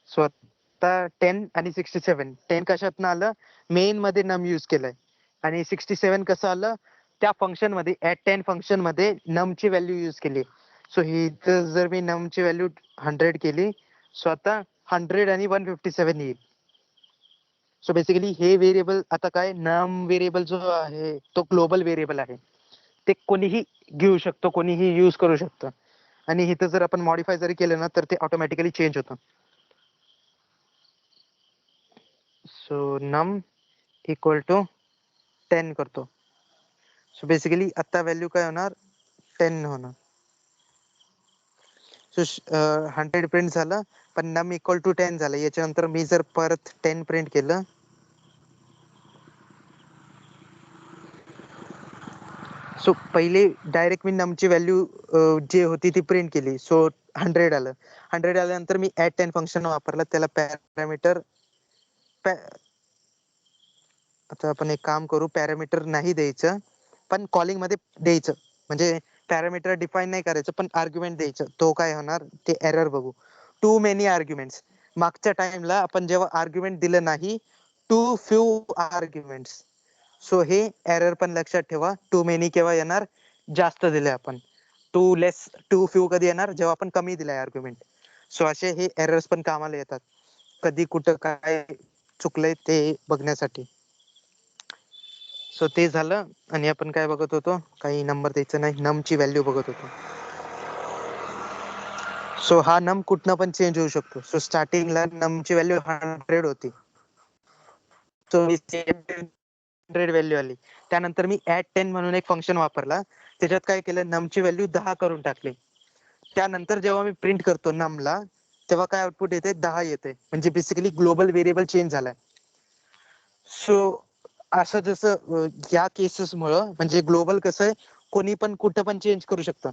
सो आता 10 आणि 67, 10 कशातनं आलं, मेन मध्ये नम यूज केलाय, आणि 67 कसं आलं, त्या फंक्शन मध्ये ऍट 10 फंक्शन मध्ये नम ची व्हॅल्यू यूज केली. सो ही जर मी नम ची व्हॅल्यू 100 केली, सो आता 100 आणि 157 येईल. सो बेसिकली हे व्हेरिएबल आता काय नम व्हेरिएबल जो आहे तो ग्लोबल व्हेरिएबल आहे. ते कोणीही घेऊ शकतो, कोणीही यूज करू शकतो. आणि इथं जर आपण मॉडिफाय जरी केलं ना तर ते ऑटोमॅटिकली चेंज होतं. सो नम इक्वल टू 10 करतो. सो बेसिकली आता व्हॅल्यू काय होणार 10 होणार. सो 100 प्रिंट झालं पण नम इक्वल टू 10 झालं. याच्यानंतर मी जर परत 10 प्रिंट केलं सो पहिले डायरेक्ट मी नमची व्हॅल्यू जी होती ती प्रिंट केली. सो 100 आलं. 100 आल्यानंतर मी ऍड 10 फंक्शन वापरलं. त्याला पॅरामीटर आता आपण एक काम करू, पॅरामीटर नाही द्यायचं पण कॉलिंग मध्ये द्यायचं. म्हणजे पॅरामीटर डिफाईन नाही करायचं पण आर्ग्युमेंट द्यायचं. तो काय होणार ते एरर बघू. Too many arguments. मागच्या टाइमला आपण जेव्हा आर्ग्युमेंट दिलं नाही, टू फ्यू आर्ग्युमेंट्स. सो हे एरर पण लक्षात ठेवा. टू मेनी केव्हा येणार, जास्त दिले आपण. टू लेस टू फ्यू कधी येणार, जेव्हा आपण कमी दिलाय आर्ग्युमेंट. सो असे हे एरर्स पण कामाला येतात. कधी कुठं काय चुकलंय ते बघण्यासाठी. सो ते झालं. आणि आपण काय बघत होतो, काही नंबर द्यायचं नाही, नमची व्हॅल्यू बघत होतो. सो हा नम कुठनं पण चेंज होऊ शकतो. सो स्टार्टिंगला नमची व्हॅल्यू 100 होती. सो 100 व्हॅल्यू आली. त्यानंतर मी ऍड 10 म्हणून एक फंक्शन वापरला. त्याच्यात काय केलं, नमची व्हॅल्यू 10 करून टाकली. त्यानंतर जेव्हा मी प्रिंट करतो नमला, तेव्हा काय आउटपुट येते, 10 येते. म्हणजे बेसिकली ग्लोबल व्हेरिएबल चेंज झालाय. सो असं जसं या केसेस मुळे म्हणजे ग्लोबल कसं आहे, कोणी पण कुठं पण चेंज करू शकतं.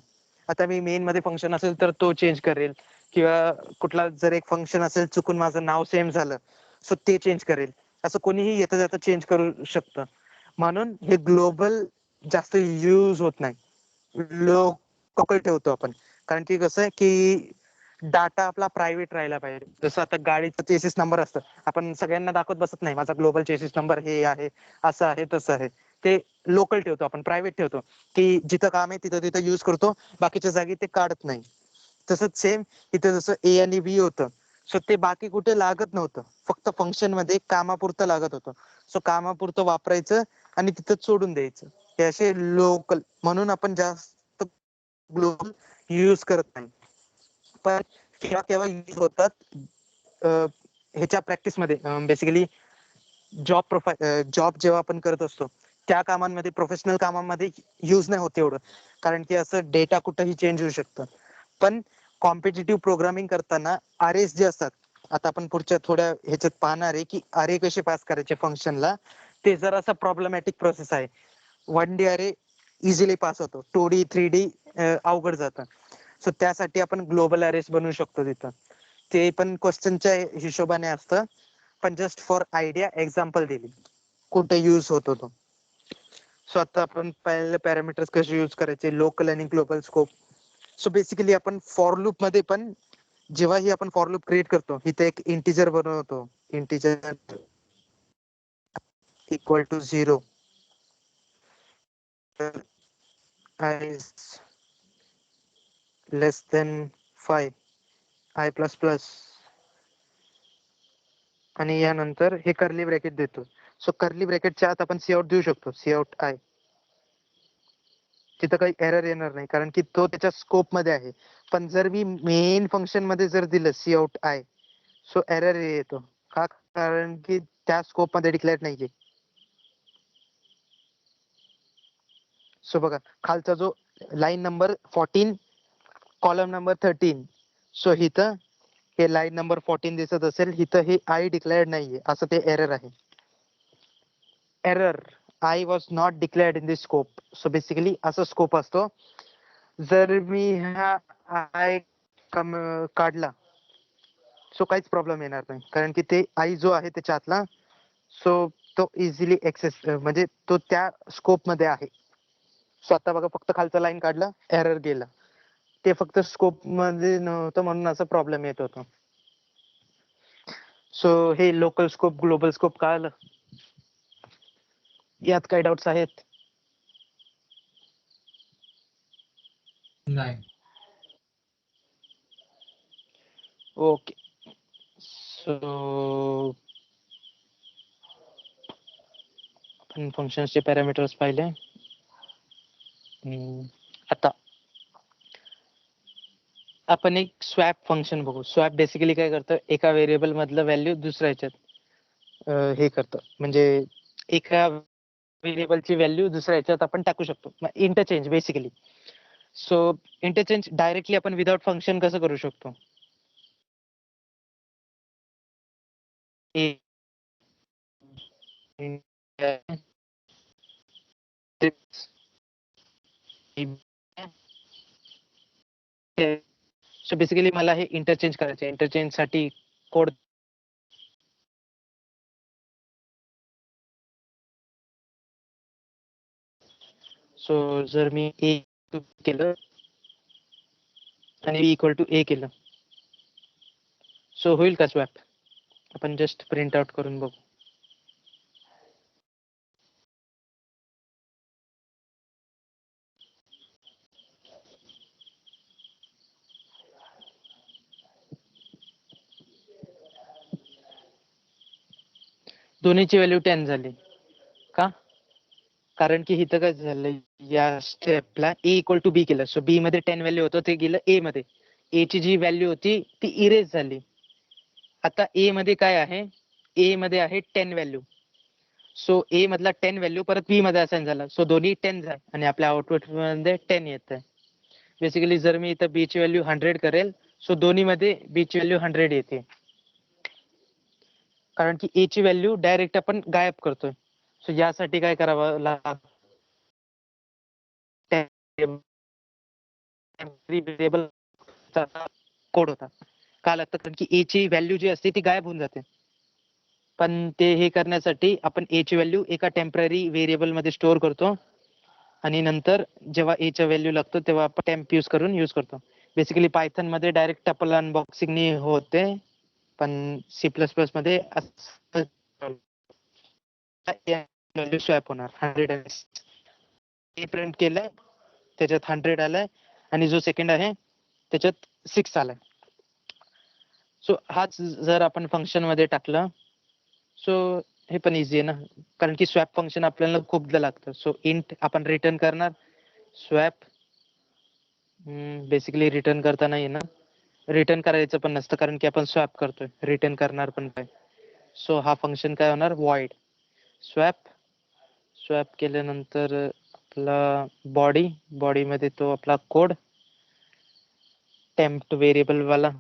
आता मी मेन मध्ये फंक्शन असेल तर तो चेंज करेल, किंवा कुठला जर एक फंक्शन असेल चुकून माझं नाव सेम झालं सो ते चेंज करेल. असं कोणीही येता जाता चेंज करू शकतं. म्हणून हे ग्लोबल जास्त यूज होत नाही. लोकल ठेवतो आपण. कारण की कसं आहे की डाटा आपला प्रायव्हेट राहायला पाहिजे. जसं आता गाडीचा चेसिस नंबर असतं, आपण सगळ्यांना दाखवत बसत नाही माझा ग्लोबल चेसिस नंबर हे आहे, असं आहे तसं आहे. ते लोकल ठेवतो आपण, प्रायव्हेट ठेवतो, की जिथं काम आहे तिथं तिथं यूज करतो, बाकीच्या जागी ते काढत नाही. तसंच सेम इथं जसं ए आणि बी होतं, सो ते बाकी कुठे लागत नव्हतं, फक्त फंक्शन मध्ये कामापुरतं लागत होतं. सो कामापुरतं वापरायचं आणि तिथं सोडून द्यायचं. हे असे लोकल, म्हणून आपण जास्त ग्लोबल यूज करत नाही. पण केव्हा केव्हा यूज होतात ह्याच्या प्रॅक्टिस मध्ये. बेसिकली जॉब जेव्हा आपण करत असतो त्या कामांमध्ये, प्रोफेशनल कामांमध्ये यूज नाही होत एवढं, कारण की असं डेटा कुठेही चेंज होऊ शकतं. पण कॉम्पिटिटिव्ह प्रोग्रामिंग करताना अरेज जे असतात, आता आपण पुढच्या थोड्या ह्याच्यात पाहणार आहे की अरे कसे पास करायचे फंक्शनला. ते जरासा प्रॉब्लेमॅटिक प्रोसेस आहे. 1D अरे इझिली पास होतो, 2D 3D अवघड जातं. सो त्यासाठी आपण ग्लोबल अरेज बनवू शकतो तिथं. ते पण क्वेश्चनच्या हिशोबाने असतं, पण जस्ट फॉर आयडिया एक्झाम्पल दिली कुठे यूज होतो तो. सो आता आपण पहिले पॅरामीटर्स कसे यूज करायचे, लोकल आणि ग्लोबल स्कोप. सो बेसिकली आपण फॉर लूप मध्ये पण, जेव्हाही आपण फॉर लूप क्रिएट करतो, इथे एक इंटिजर बनवतो. Integer equal to 0, i less than 5, i plus plus, आणि यानंतर हे कर्ली ब्रॅकेट देतो. सो कर्ली ब्रॅकेटच्या आत आपण सी आउट देऊ शकतो, सी आउट आय. तिथं काही एरर येणार नाही कारण की तो त्याच्या स्कोप मध्ये आहे. पण जर मी मेन फंक्शन मध्ये जर दिलं C out I, so error येतो. का, कारण की त्या स्कोप मध्ये डिक्लेअर नाहीये. सो बघा खालचा जो line number 14 column number 13, so इथं हे लाईन नंबर 14 दिसत असेल, इथं हे आय डिक्लेअर्ड नाहीये, असं ते एरर आहे. Error, I was not declared in this scope. So basically असं स्कोप असतो. जर मी हा आय काढला सो काहीच प्रॉब्लेम येणार नाही, कारण की ते आय जो आहे त्याच्या आतला, सो तो इझिली एक्सेस, म्हणजे तो त्या स्कोप मध्ये आहे. सो आता बघा फक्त खालचं लाईन काढलं, एरर गेला. ते फक्त स्कोप मध्ये नव्हतं म्हणून असं प्रॉब्लेम येत होता. सो हे लोकल स्कोप ग्लोबल स्कोप कळालं. यात काही डाऊट्स आहेत? नाही. ओके. सो फंक्शनचे पॅरामीटर्स पाहिले. आता आपण एक स्वॅप फंक्शन बघू. स्वॅप बेसिकली काय करतं, एका व्हेरिएबल मधलं व्हॅल्यू दुसऱ्या ह्याच्यात हे करतं, म्हणजे एका व्हेरिएबलची व्हॅल्यू दुसऱ्या ह्याच्यात आपण टाकू शकतो. Interchange basically. So interchange directly आपण विदाउट फंक्शन कसं करू शकतो. सो बेसिकली मला हे इंटरचेंज करायचे. इंटरचेंज साठी कोड सो जर मी ए केलं आणि इक्वल टू ए केलं, सो होईल का स्वॅप. आपण जस्ट प्रिंट आउट करून बघू. दोन्हीची व्हॅल्यू 10 झाली का, कारण की इथं काय झालं, या स्टेपला ए इक्वल टू बी केलं. सो बी मध्ये 10 व्हॅल्यू होतं, ते गेलं ए मध्ये. ए ची जी व्हॅल्यू होती ती इरेज झाली. आता ए मध्ये काय आहे, ए मध्ये आहे 10 व्हॅल्यू. सो ए मधला 10 व्हॅल्यू परत बी मध्ये असाइन झाला. सो दोन्ही 10 झाले आणि आपल्या आउटपुट मध्ये 10 येत आहे. बेसिकली जर मी इथं बी ची व्हॅल्यू 100 करेल, सो दोन्ही मध्ये बी ची व्हॅल्यू 100 येते, कारण की ए ची व्हॅल्यू डायरेक्ट आपण गायब करतोय. सो यासाठी काय करावं लागतं, व्हेरिएबल कोड होता का लागतं, कारण की ए ची व्हॅल्यू जी असते ती गायब होऊन जाते. पण ते हे करण्यासाठी आपण ए ची व्हॅल्यू एका टेम्पररी व्हेरिएबल मध्ये स्टोअर करतो आणि नंतर जेव्हा ए च्या व्हॅल्यू लागतो तेव्हा आपण टेम्प यूज करतो. बेसिकली पायथन मध्ये डायरेक्ट टपल अनबॉक्सिंग होते, पण सी प्लस प्लस मध्ये स्वॅप होणार. 100 ए प्रिंट केलंय, त्याच्यात 100 आलाय आणि जो सेकंड आहे त्याच्यात 6 आलाय. सो हाच जर आपण फंक्शन मध्ये टाकलं, सो हे पण इझी आहे ना, कारण की स्वॅप फंक्शन आपल्याला खूपदा लागतं. सो इंट आपण रिटर्न करणार, स्वॅप बेसिकली रिटर्न करता नाही ना, रिटर्न करायचं पण नसतं, कारण की आपण स्वॅप करतोय, रिटर्न करणार पण काय. सो हा फंक्शन काय होणार, वॉइड स्वॅप. स्वॅप केल्यानंतर आपला बॉडी मध्ये तो आपला कोड टेम्प व्हेरिएबल वाला.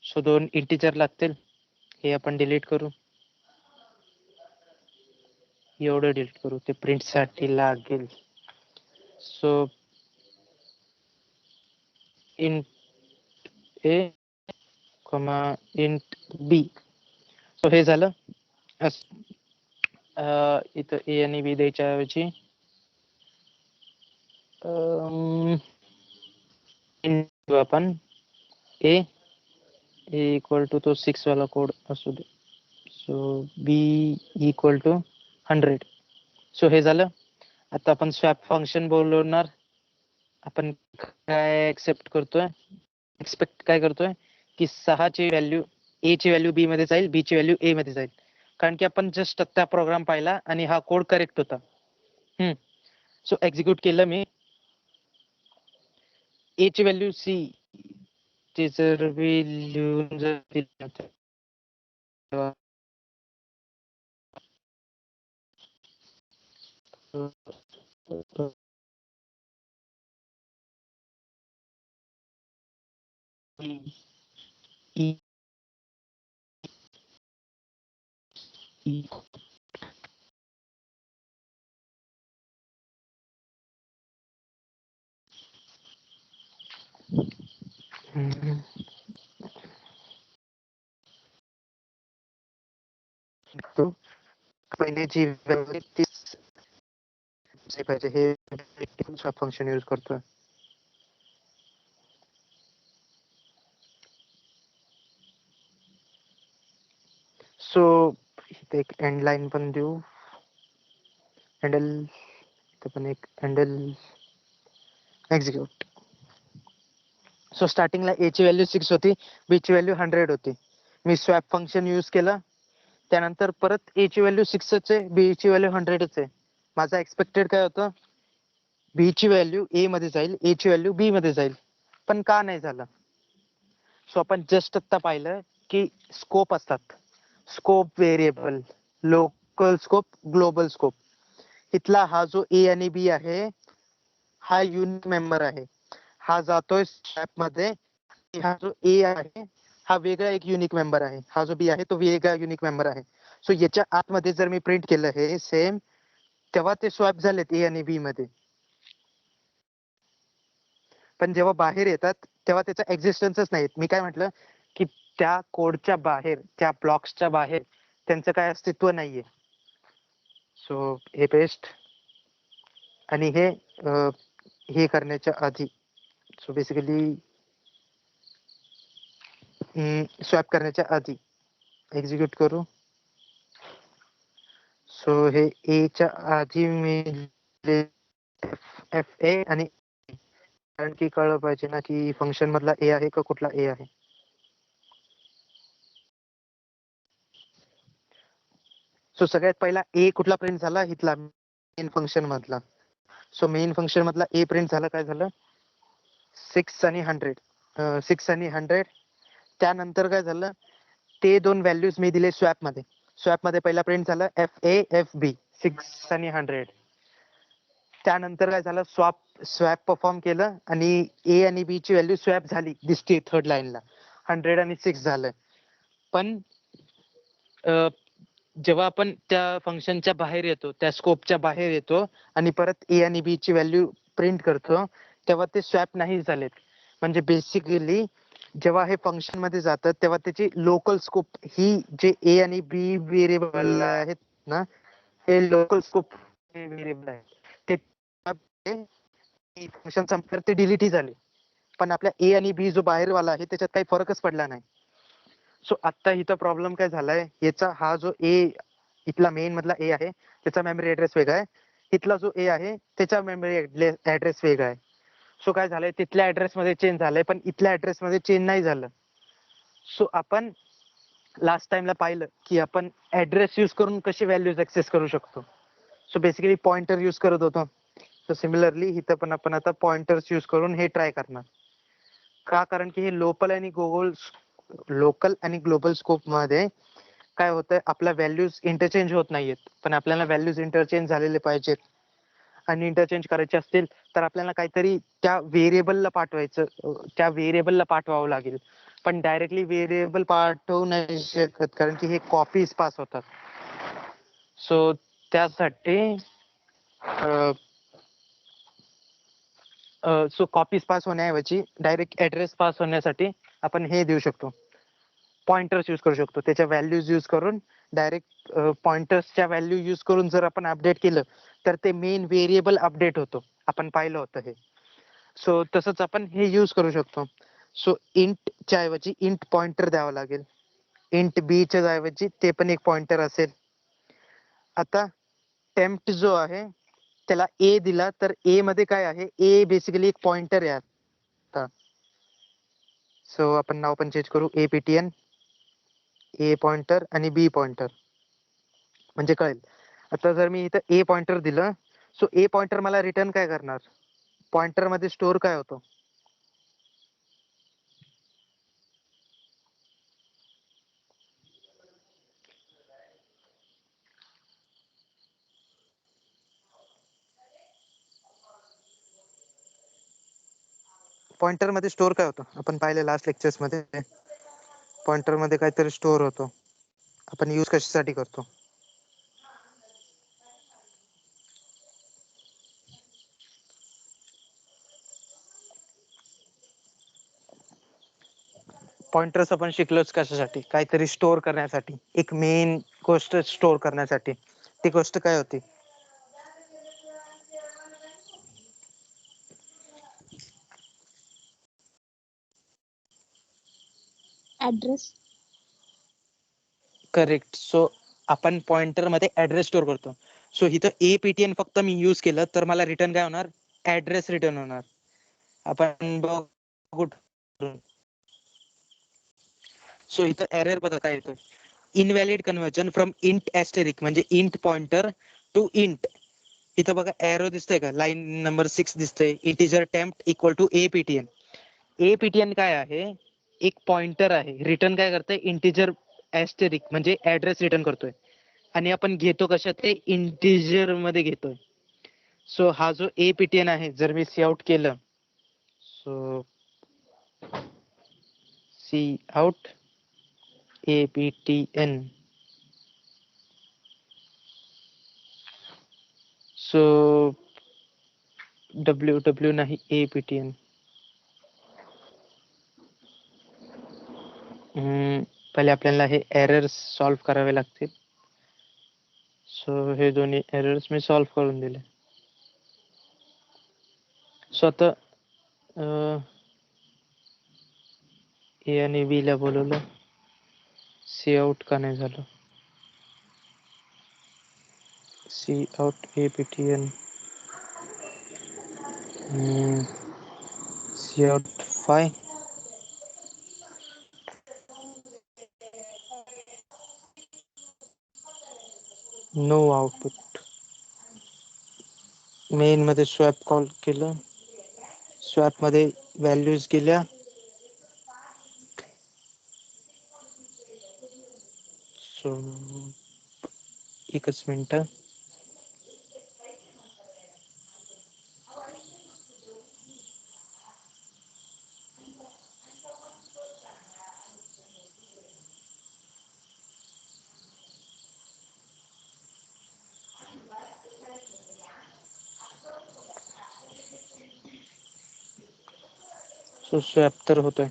सो 2 इंटिजर लागतील, हे आपण डिलीट करू. एवढं डिलीट करू, ते प्रिंट साठी लागेल. सो इंट ए इंट बी. सो हे झालं. इथं ए आणि बी द्यायच्या ऐवजी आपण ए इक्वल टू तो 6 वाला कोड असू दे. So B equal to 100. So हे झालं. आता आपण स्वॅप फंक्शन बोलवणार. आपण काय एक्सेप्ट करतोय, एक्सपेक्ट काय करतोय की 6 ची व्हॅल्यू ए ची व्हॅल्यू बी मध्ये जाईल, बी ची व्हॅल्यू ए मध्ये जाईल, कारण की आपण जस्ट आता प्रोग्राम पाहिला आणि हा कोड करेक्ट होता. सो एक्झिक्यूट केलं मी. ए ची व्हॅल्यू सी ची जर लिहून जर दिली तेव्हा पहिल्याची व्हॅल्यू 30 पाहिजे, हे स्वॅप फंक्शन यूज करतोय. सो इथे एक एंड लाईन पण देऊ, हँडल इथे पण एक हँडल एक्झिक्यूट. सो स्टार्टिंगला ए ची व्हॅल्यू 6 होती, बी ची व्हॅल्यू 100 होती. मी स्वॅप फंक्शन यूज केलं, त्यानंतर परत ए ची व्हॅल्यू 6च आहे, बी ची व्हॅल्यू 100च आहे. माझा एक्सपेक्टेड काय होतं, बी ची व्हॅल्यू ए मध्ये जाईल, ए ची व्हॅल्यू बी मध्ये जाईल, पण का नाही झालं? सो आपण जस्ट आता पाहिलं की स्कोप असतात, scope variable, local scope, global scope. इथला हा जो ए आणि बी आहे हा युनिक मेंबर आहे, हा जातोय स्वॅप मध्ये. हा जो ए आहे हा वेगळा एक युनिक मेंबर आहे, हा जो बी आहे तो वेगळा युनिक मेंबर आहे. सो याच्या आतमध्ये जर मी प्रिंट केलं हे सेम, तेव्हा ते स्वॅप झालेत ए आणि बी मध्ये. पण जेव्हा बाहेर येतात तेव्हा त्याचा एक्झिस्टन्सच नाही. मी काय म्हटलं की त्या कोडच्या बाहेर, त्या ब्लॉक्सच्या बाहेर त्यांचं काय अस्तित्व नाहीये. सो हे पेस्ट आणि हे करण्याच्या आधी, सो बेसिकली स्वॅप करण्याच्या आधी एक्झिक्यूट करू. सो हे ए च्या आधी मी एफ ए आणि, कारण की कळलं पाहिजे ना की फंक्शन मधला ए आहे का कुठला ए आहे. सो सगळ्यात पहिला ए कुठला प्रिंट झाला, इथला मेन फंक्शन मधला. सो मेन फंक्शन मधला ए प्रिंट झाला, काय झालं 6 आणि 100, 6 आणि 100. त्यानंतर काय झालं, ते दोन व्हॅल्यूज मी दिले स्वॅप मध्ये. स्वॅप मध्ये पहिला प्रिंट झालं एफ ए एफ बी, 6 आणि 100. त्यानंतर काय झालं, स्वॅप परफॉर्म केलं आणि ए आणि बी ची व्हॅल्यू स्वॅप झाली, दिसते थर्ड लाईनला, 100 आणि 6 झालं. पण जेव्हा आपण त्या फंक्शनच्या बाहेर येतो, त्या स्कोपच्या बाहेर येतो आणि परत ए आणि बी ची व्हॅल्यू प्रिंट करतो, तेव्हा ते स्वॅप नाही झालेत. म्हणजे बेसिकली जेव्हा हे फंक्शन मध्ये जातं तेव्हा त्याची लोकल स्कोप ही जे ए आणि बी व्हेरिएबल आहेत ना, हे लोकल स्कोप व्हेरिएबल आहेत, ते फंक्शन संपल्यावर ते डिलीटही झाले. पण आपल्या ए आणि बी जो बाहेरवाला आहे त्याच्यात काही फरकच पडला नाही. सो आता इथं प्रॉब्लेम काय झालाय, याचा हा जो ए, इथला मेन मधला ए आहे त्याचा मेमरी ऍड्रेस वेगळा आहे, इथला जो ए आहे त्याचा मेमरी ऍड्रेस वेगळा आहे. सो काय झालंय, तिथल्या ऍड्रेस मध्ये चेंज झालंय पण इथल्या ऍड्रेस मध्ये चेंज नाही झालं. सो आपण लास्ट टाइमला पाहिलं की आपण ऍड्रेस यूज करून कशी व्हॅल्यूज ऍक्सेस करू शकतो. सो बेसिकली पॉइंटर यूज करत होतो. सो सिमिलरली इथं पण आपण आता पॉइंटर्स यूज करून हे ट्राय करणार. का? कारण की हे लोकल आणि ग्लोबल स्कोप मध्ये काय होतंय, आपल्या व्हॅल्यूज इंटरचेंज होत नाहीयेत, पण आपल्याला व्हॅल्यूज इंटरचेंज झालेले पाहिजेत. आणि इंटरचेंज करायचे असतील तर आपल्याला काहीतरी त्या व्हेरिएबलला पाठवावं लागेल. पण डायरेक्टली व्हेरिएबल पाठवू नाही शकत, कारण की हे कॉपीज पास होतात. सो त्यासाठी सो कॉपीज पास होण्याऐवजी डायरेक्ट ऍड्रेस पास होण्यासाठी आपण हे देऊ शकतो, पॉइंटर्स यूज करू शकतो. त्याच्या व्हॅल्यूज यूज करून डायरेक्ट पॉइंटर्सच्या व्हॅल्यू यूज करून जर आपण अपडेट केलं तर ते मेन व्हेरिएबल अपडेट होतो. आपण पाहिलं होतं हे. सो तसंच आपण हे यूज करू शकतो. सो इंटच्या ऐवजी इंट पॉइंटर द्यावा लागेल, इंट बी च्या ऐवजी ते पण एक पॉइंटर असेल. आता टेम्प्ट जो आहे त्याला ए दिला तर ए मध्ये काय आहे, ए बेसिकली एक पॉइंटर आहे. आता सो आपण नाव पण चेंज करू, APTN, ए पॉइंटर आणि बी पॉइंटर, म्हणजे कळेल. आता जर मी इथं ए पॉइंटर दिलं, सो ए पॉइंटर मला रिटर्न काय करणार, पॉइंटर मध्ये स्टोअर काय होतो, पॉइंटर मध्ये स्टोअर काय होतं, आपण पाहिले लास्ट लेक्चर्स मध्ये. पॉइंटर मध्ये काहीतरी स्टोअर होतो, आपण यूज कशासाठी करतो. पॉइंटर्स आपण शिकलोच कशासाठी, काहीतरी स्टोअर करण्यासाठी, एक मेन गोष्ट स्टोअर करण्यासाठी. ती गोष्ट काय होती, ऍड्रेस. करेक्ट. सो आपण पॉइंटर मध्ये ऍड्रेस स्टोअर करतो. सो इथं APTN फक्त मी यूज केलं तर मला रिटर्न काय होणार, ऍड्रेस रिटर्न होणार. आपण बघू. सो इथं एरर बघा काय येतो, invalid conversion from int asterisk, म्हणजे इंट पॉइंटर टू इंट. इथं बघा एरो दिसतंय का, लाईन नंबर 6 दिसतंय, इंटिजर टेम्प इक्वल टू एपीटीएन. एपीटीएन काय आहे, एक पॉइंटर आहे. रिटर्न काय करतंय, इंटिजर ऍस्टेरिक म्हणजे ऍड्रेस रिटर्न करतोय. आणि आपण घेतो कशात, ते इंटिजर मध्ये घेतोय. सो हा जो एपीटीएन आहे, जर मी सी आउट केलं, so C out APTN, so W नाही एपीटीएन. पहिले आपल्याला हे एरर्स सॉल्व्ह करावे लागतील. सो हे दोन्ही एरर्स मी सॉल्व्ह करून दिले. सो आता ए आणि बी ला बोलवलं, सी आउट का नाही झालं, C out APTN, C out 5, no output. Main मध्ये स्वॅप कॉल केलं, स्वॅप मध्ये व्हॅल्यूज गेल्या. सो एकच मिनिट. सो स्वॅप तर होतोय.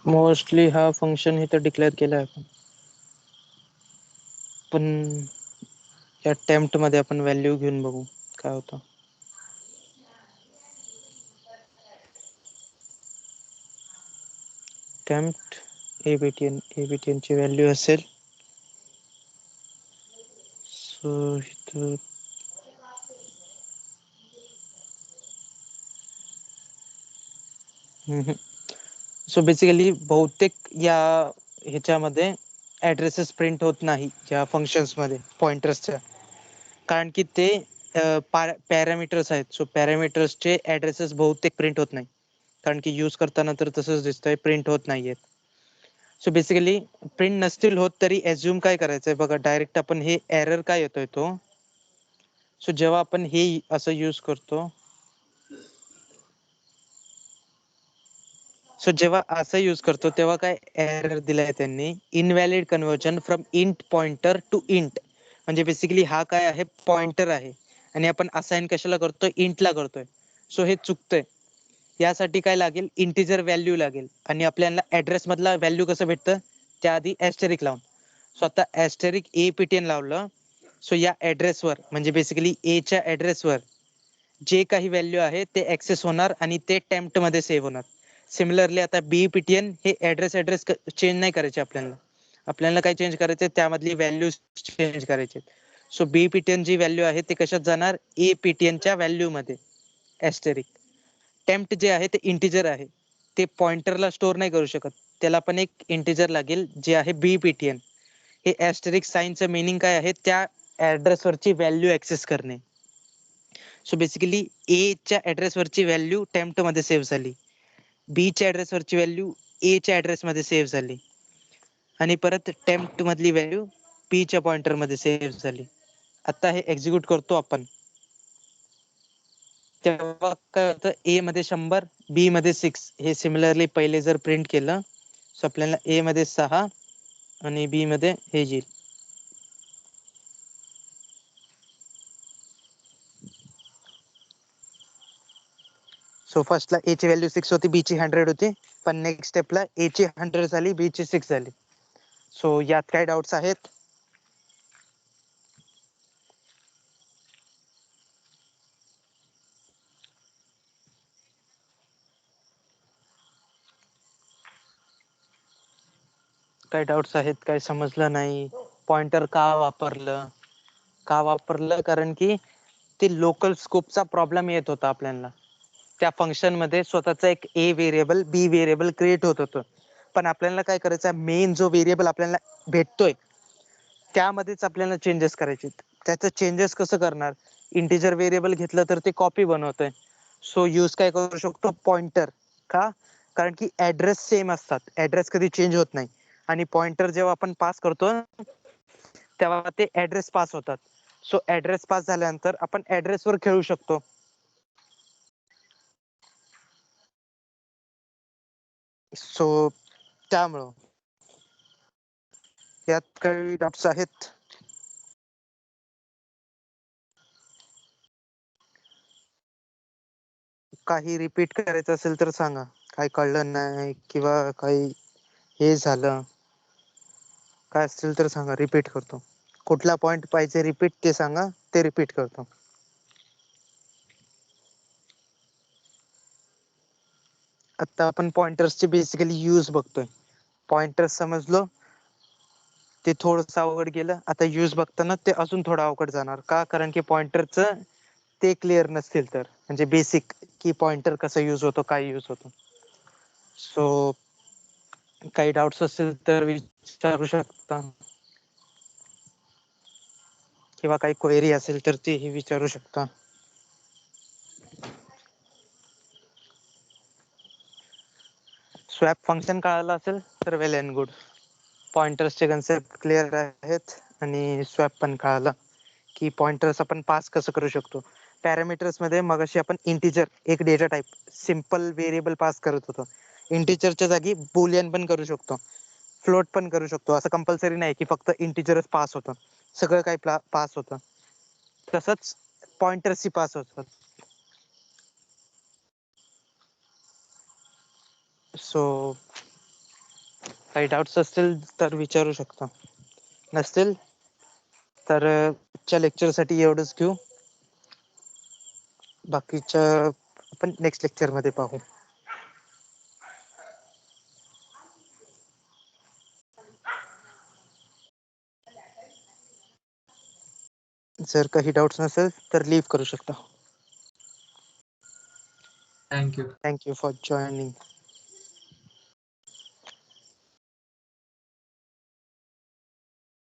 मोस्टली हा फंक्शन इथं डिक्लेअर केला आहे, पण या टेम्प्ट मध्ये आपण व्हॅल्यू घेऊन बघू काय होतं. टेम्प्ट एबीटीएन ची व्हॅल्यू असेल, सो इथं सो बेसिकली बहुतेक या ह्याच्यामध्ये ऍड्रेसेस प्रिंट होत नाही या फंक्शन्स मध्ये पॉइंटर्सच्या, कारण की ते पॅरामीटर्स आहेत. सो पॅरामीटर्सचे ऍड्रेसेस बहुतेक प्रिंट होत नाही, कारण की यूज करताना तर तसंच दिसतंय, प्रिंट होत नाहीयेत. सो बेसिकली प्रिंट नसतील होत तरी एज्युम काय करायचंय बघा, डायरेक्ट आपण हे एरर काय येतोय तो, सो जेव्हा आपण हे असं यूज करतो, सो जेव्हा असं यूज करतो तेव्हा काय एरर दिलाय त्यांनी, invalid conversion from int pointer to int. म्हणजे बेसिकली हा काय आहे, पॉइंटर आहे आणि आपण असाइन कशाला करतोय, इंटला करतोय. सो हे चुकतंय. यासाठी काय लागेल, इंटिजर व्हॅल्यू लागेल. आणि आपल्याला ऍड्रेस मधला व्हॅल्यू कसं भेटतं, त्याआधी ऍस्टेरिक लावून. सो आता ऍस्टेरिक एपीटीएन लावलं, सो या ऍड्रेसवर म्हणजे बेसिकली ए च्या ऍड्रेसवर जे काही व्हॅल्यू आहे ते ऍक्सेस होणार आणि ते टेम्प्ट मध्ये सेव्ह होणार. सिमिलरली आता बीपीटीएन हे ऍड्रेस चेंज नाही करायचे आपल्याला. आपल्याला काय चेंज करायचे, त्यामधली व्हॅल्यू चेंज करायचे. सो बीपीटीएन जी व्हॅल्यू आहे ते कशात जाणार, एपीटीएनच्या व्हॅल्यू मध्ये ऍस्टेरिक. टेम्प्ट जे आहे ते इंटिजर आहे, ते पॉइंटरला स्टोअर नाही करू शकत, त्याला पण एक इंटिजर लागेल जे आहे बीपीटीएन. हे ऍस्टेरिक साइनचं मिनिंग काय आहे, त्या ऍड्रेसवरची व्हॅल्यू ऍक्सेस करणे. सो बेसिकली ए च्या ऍड्रेसवरची व्हॅल्यू टेम्प्ट मध्ये सेव्ह झाली, बी च्या ऍड्रेसवरची व्हॅल्यू ए च्या ऍड्रेस मध्ये सेव्ह झाली आणि परत टेम्प्ट मधली व्हॅल्यू पी च्या पॉइंटर मध्ये सेव्ह झाली. आता हे एक्झिक्यूट करतो आपण, तेव्हा काय होतं, ए मध्ये 100, बी मध्ये 6. हे सिमिलरली पहिले जर प्रिंट केलं, सो आपल्याला ए मध्ये 6 आणि बी मध्ये हे येईल. सो फर्स्टला ए ची व्हॅल्यू 6 होती, बी ची 100 होती, पण नेक्स्ट स्टेपला ए ची 100 झाली, बी ची 6 झाली. सो यात काय डाउट्स आहेत? काय डाउट्स आहेत, काय समजलं नाही, पॉइंटर का वापरलं? का वापरलं कारण की ते लोकल स्कोपचा प्रॉब्लेम येत होता आपल्याला. त्या फंक्शन मध्ये स्वतःचा एक ए व्हेरिएबल बी व्हेरिएबल क्रिएट होत होतं. पण आपल्याला काय करायचं मेन जो व्हेरिएबल आपल्याला भेटतोय त्यामध्येच आपल्याला चेंजेस करायचे. त्याचं चेंजेस कसं करणार? इंटिजर व्हेरिएबल घेतलं तर ते कॉपी बनवतंय. सो यूज काय करू शकतो पॉइंटर. का? कारण की ऍड्रेस सेम असतात. ऍड्रेस कधी चेंज होत नाही. आणि पॉइंटर जेव्हा आपण पास करतो तेव्हा ते ऍड्रेस पास होतात. सो ऍड्रेस पास झाल्यानंतर आपण ऍड्रेस वर खेळू शकतो. सो त्यामुळं यात काही डाउट्स आहेत? काही रिपीट करायचं असेल तर सांगा. काही कळलं नाही किंवा काही हे झालं काय असेल तर सांगा, रिपीट करतो. कुठला पॉइंट पाहिजे रिपीट ते सांगा, ते रिपीट करतो. आता आपण पॉइंटर्सचे बेसिकली यूज बघतोय. पॉइंटर्स समजलो, ते थोडंसं अवघड गेलं. आता यूज बघताना ते अजून थोडं अवघड जाणार. का? कारण की पॉइंटरचं ते क्लिअर नसतील तर, म्हणजे बेसिक की पॉइंटर कसा यूज होतो, काय यूज होतो. सो काही डाउट्स असेल तर विचारू शकता किंवा काही क्वेरी असेल तर तेही विचारू शकता. स्वॅप फंक्शन कळालं असेल तर वेल अँड गुड. पॉइंटर्सचे कन्सेप्ट क्लिअर आहेत आणि स्वॅप पण कळालं की पॉइंटर्स आपण पास कसं करू शकतो. पॅरामीटर्स मध्ये मगाशी आपण इंटिजर एक data type simple variable pass करत होतो. इंटिजरच्या जागी बुलियन पण करू शकतो, फ्लोट पण करू शकतो. असं कंपल्सरी नाही की फक्त इंटिजरच पास होतं, सगळं काही पास होतं. तसंच पॉइंटर्सही पास होतात. सो काही डाउट्स असतील तर विचारू शकता. नसतील तर च्या लेक्चर साठी एवढंच घेऊ. बाकीच्या आपण नेक्स्ट लेक्चर मध्ये पाहू. जर काही डाउट्स नसेल तर लीव्ह करू शकता. थँक्यू. Thank you for joining.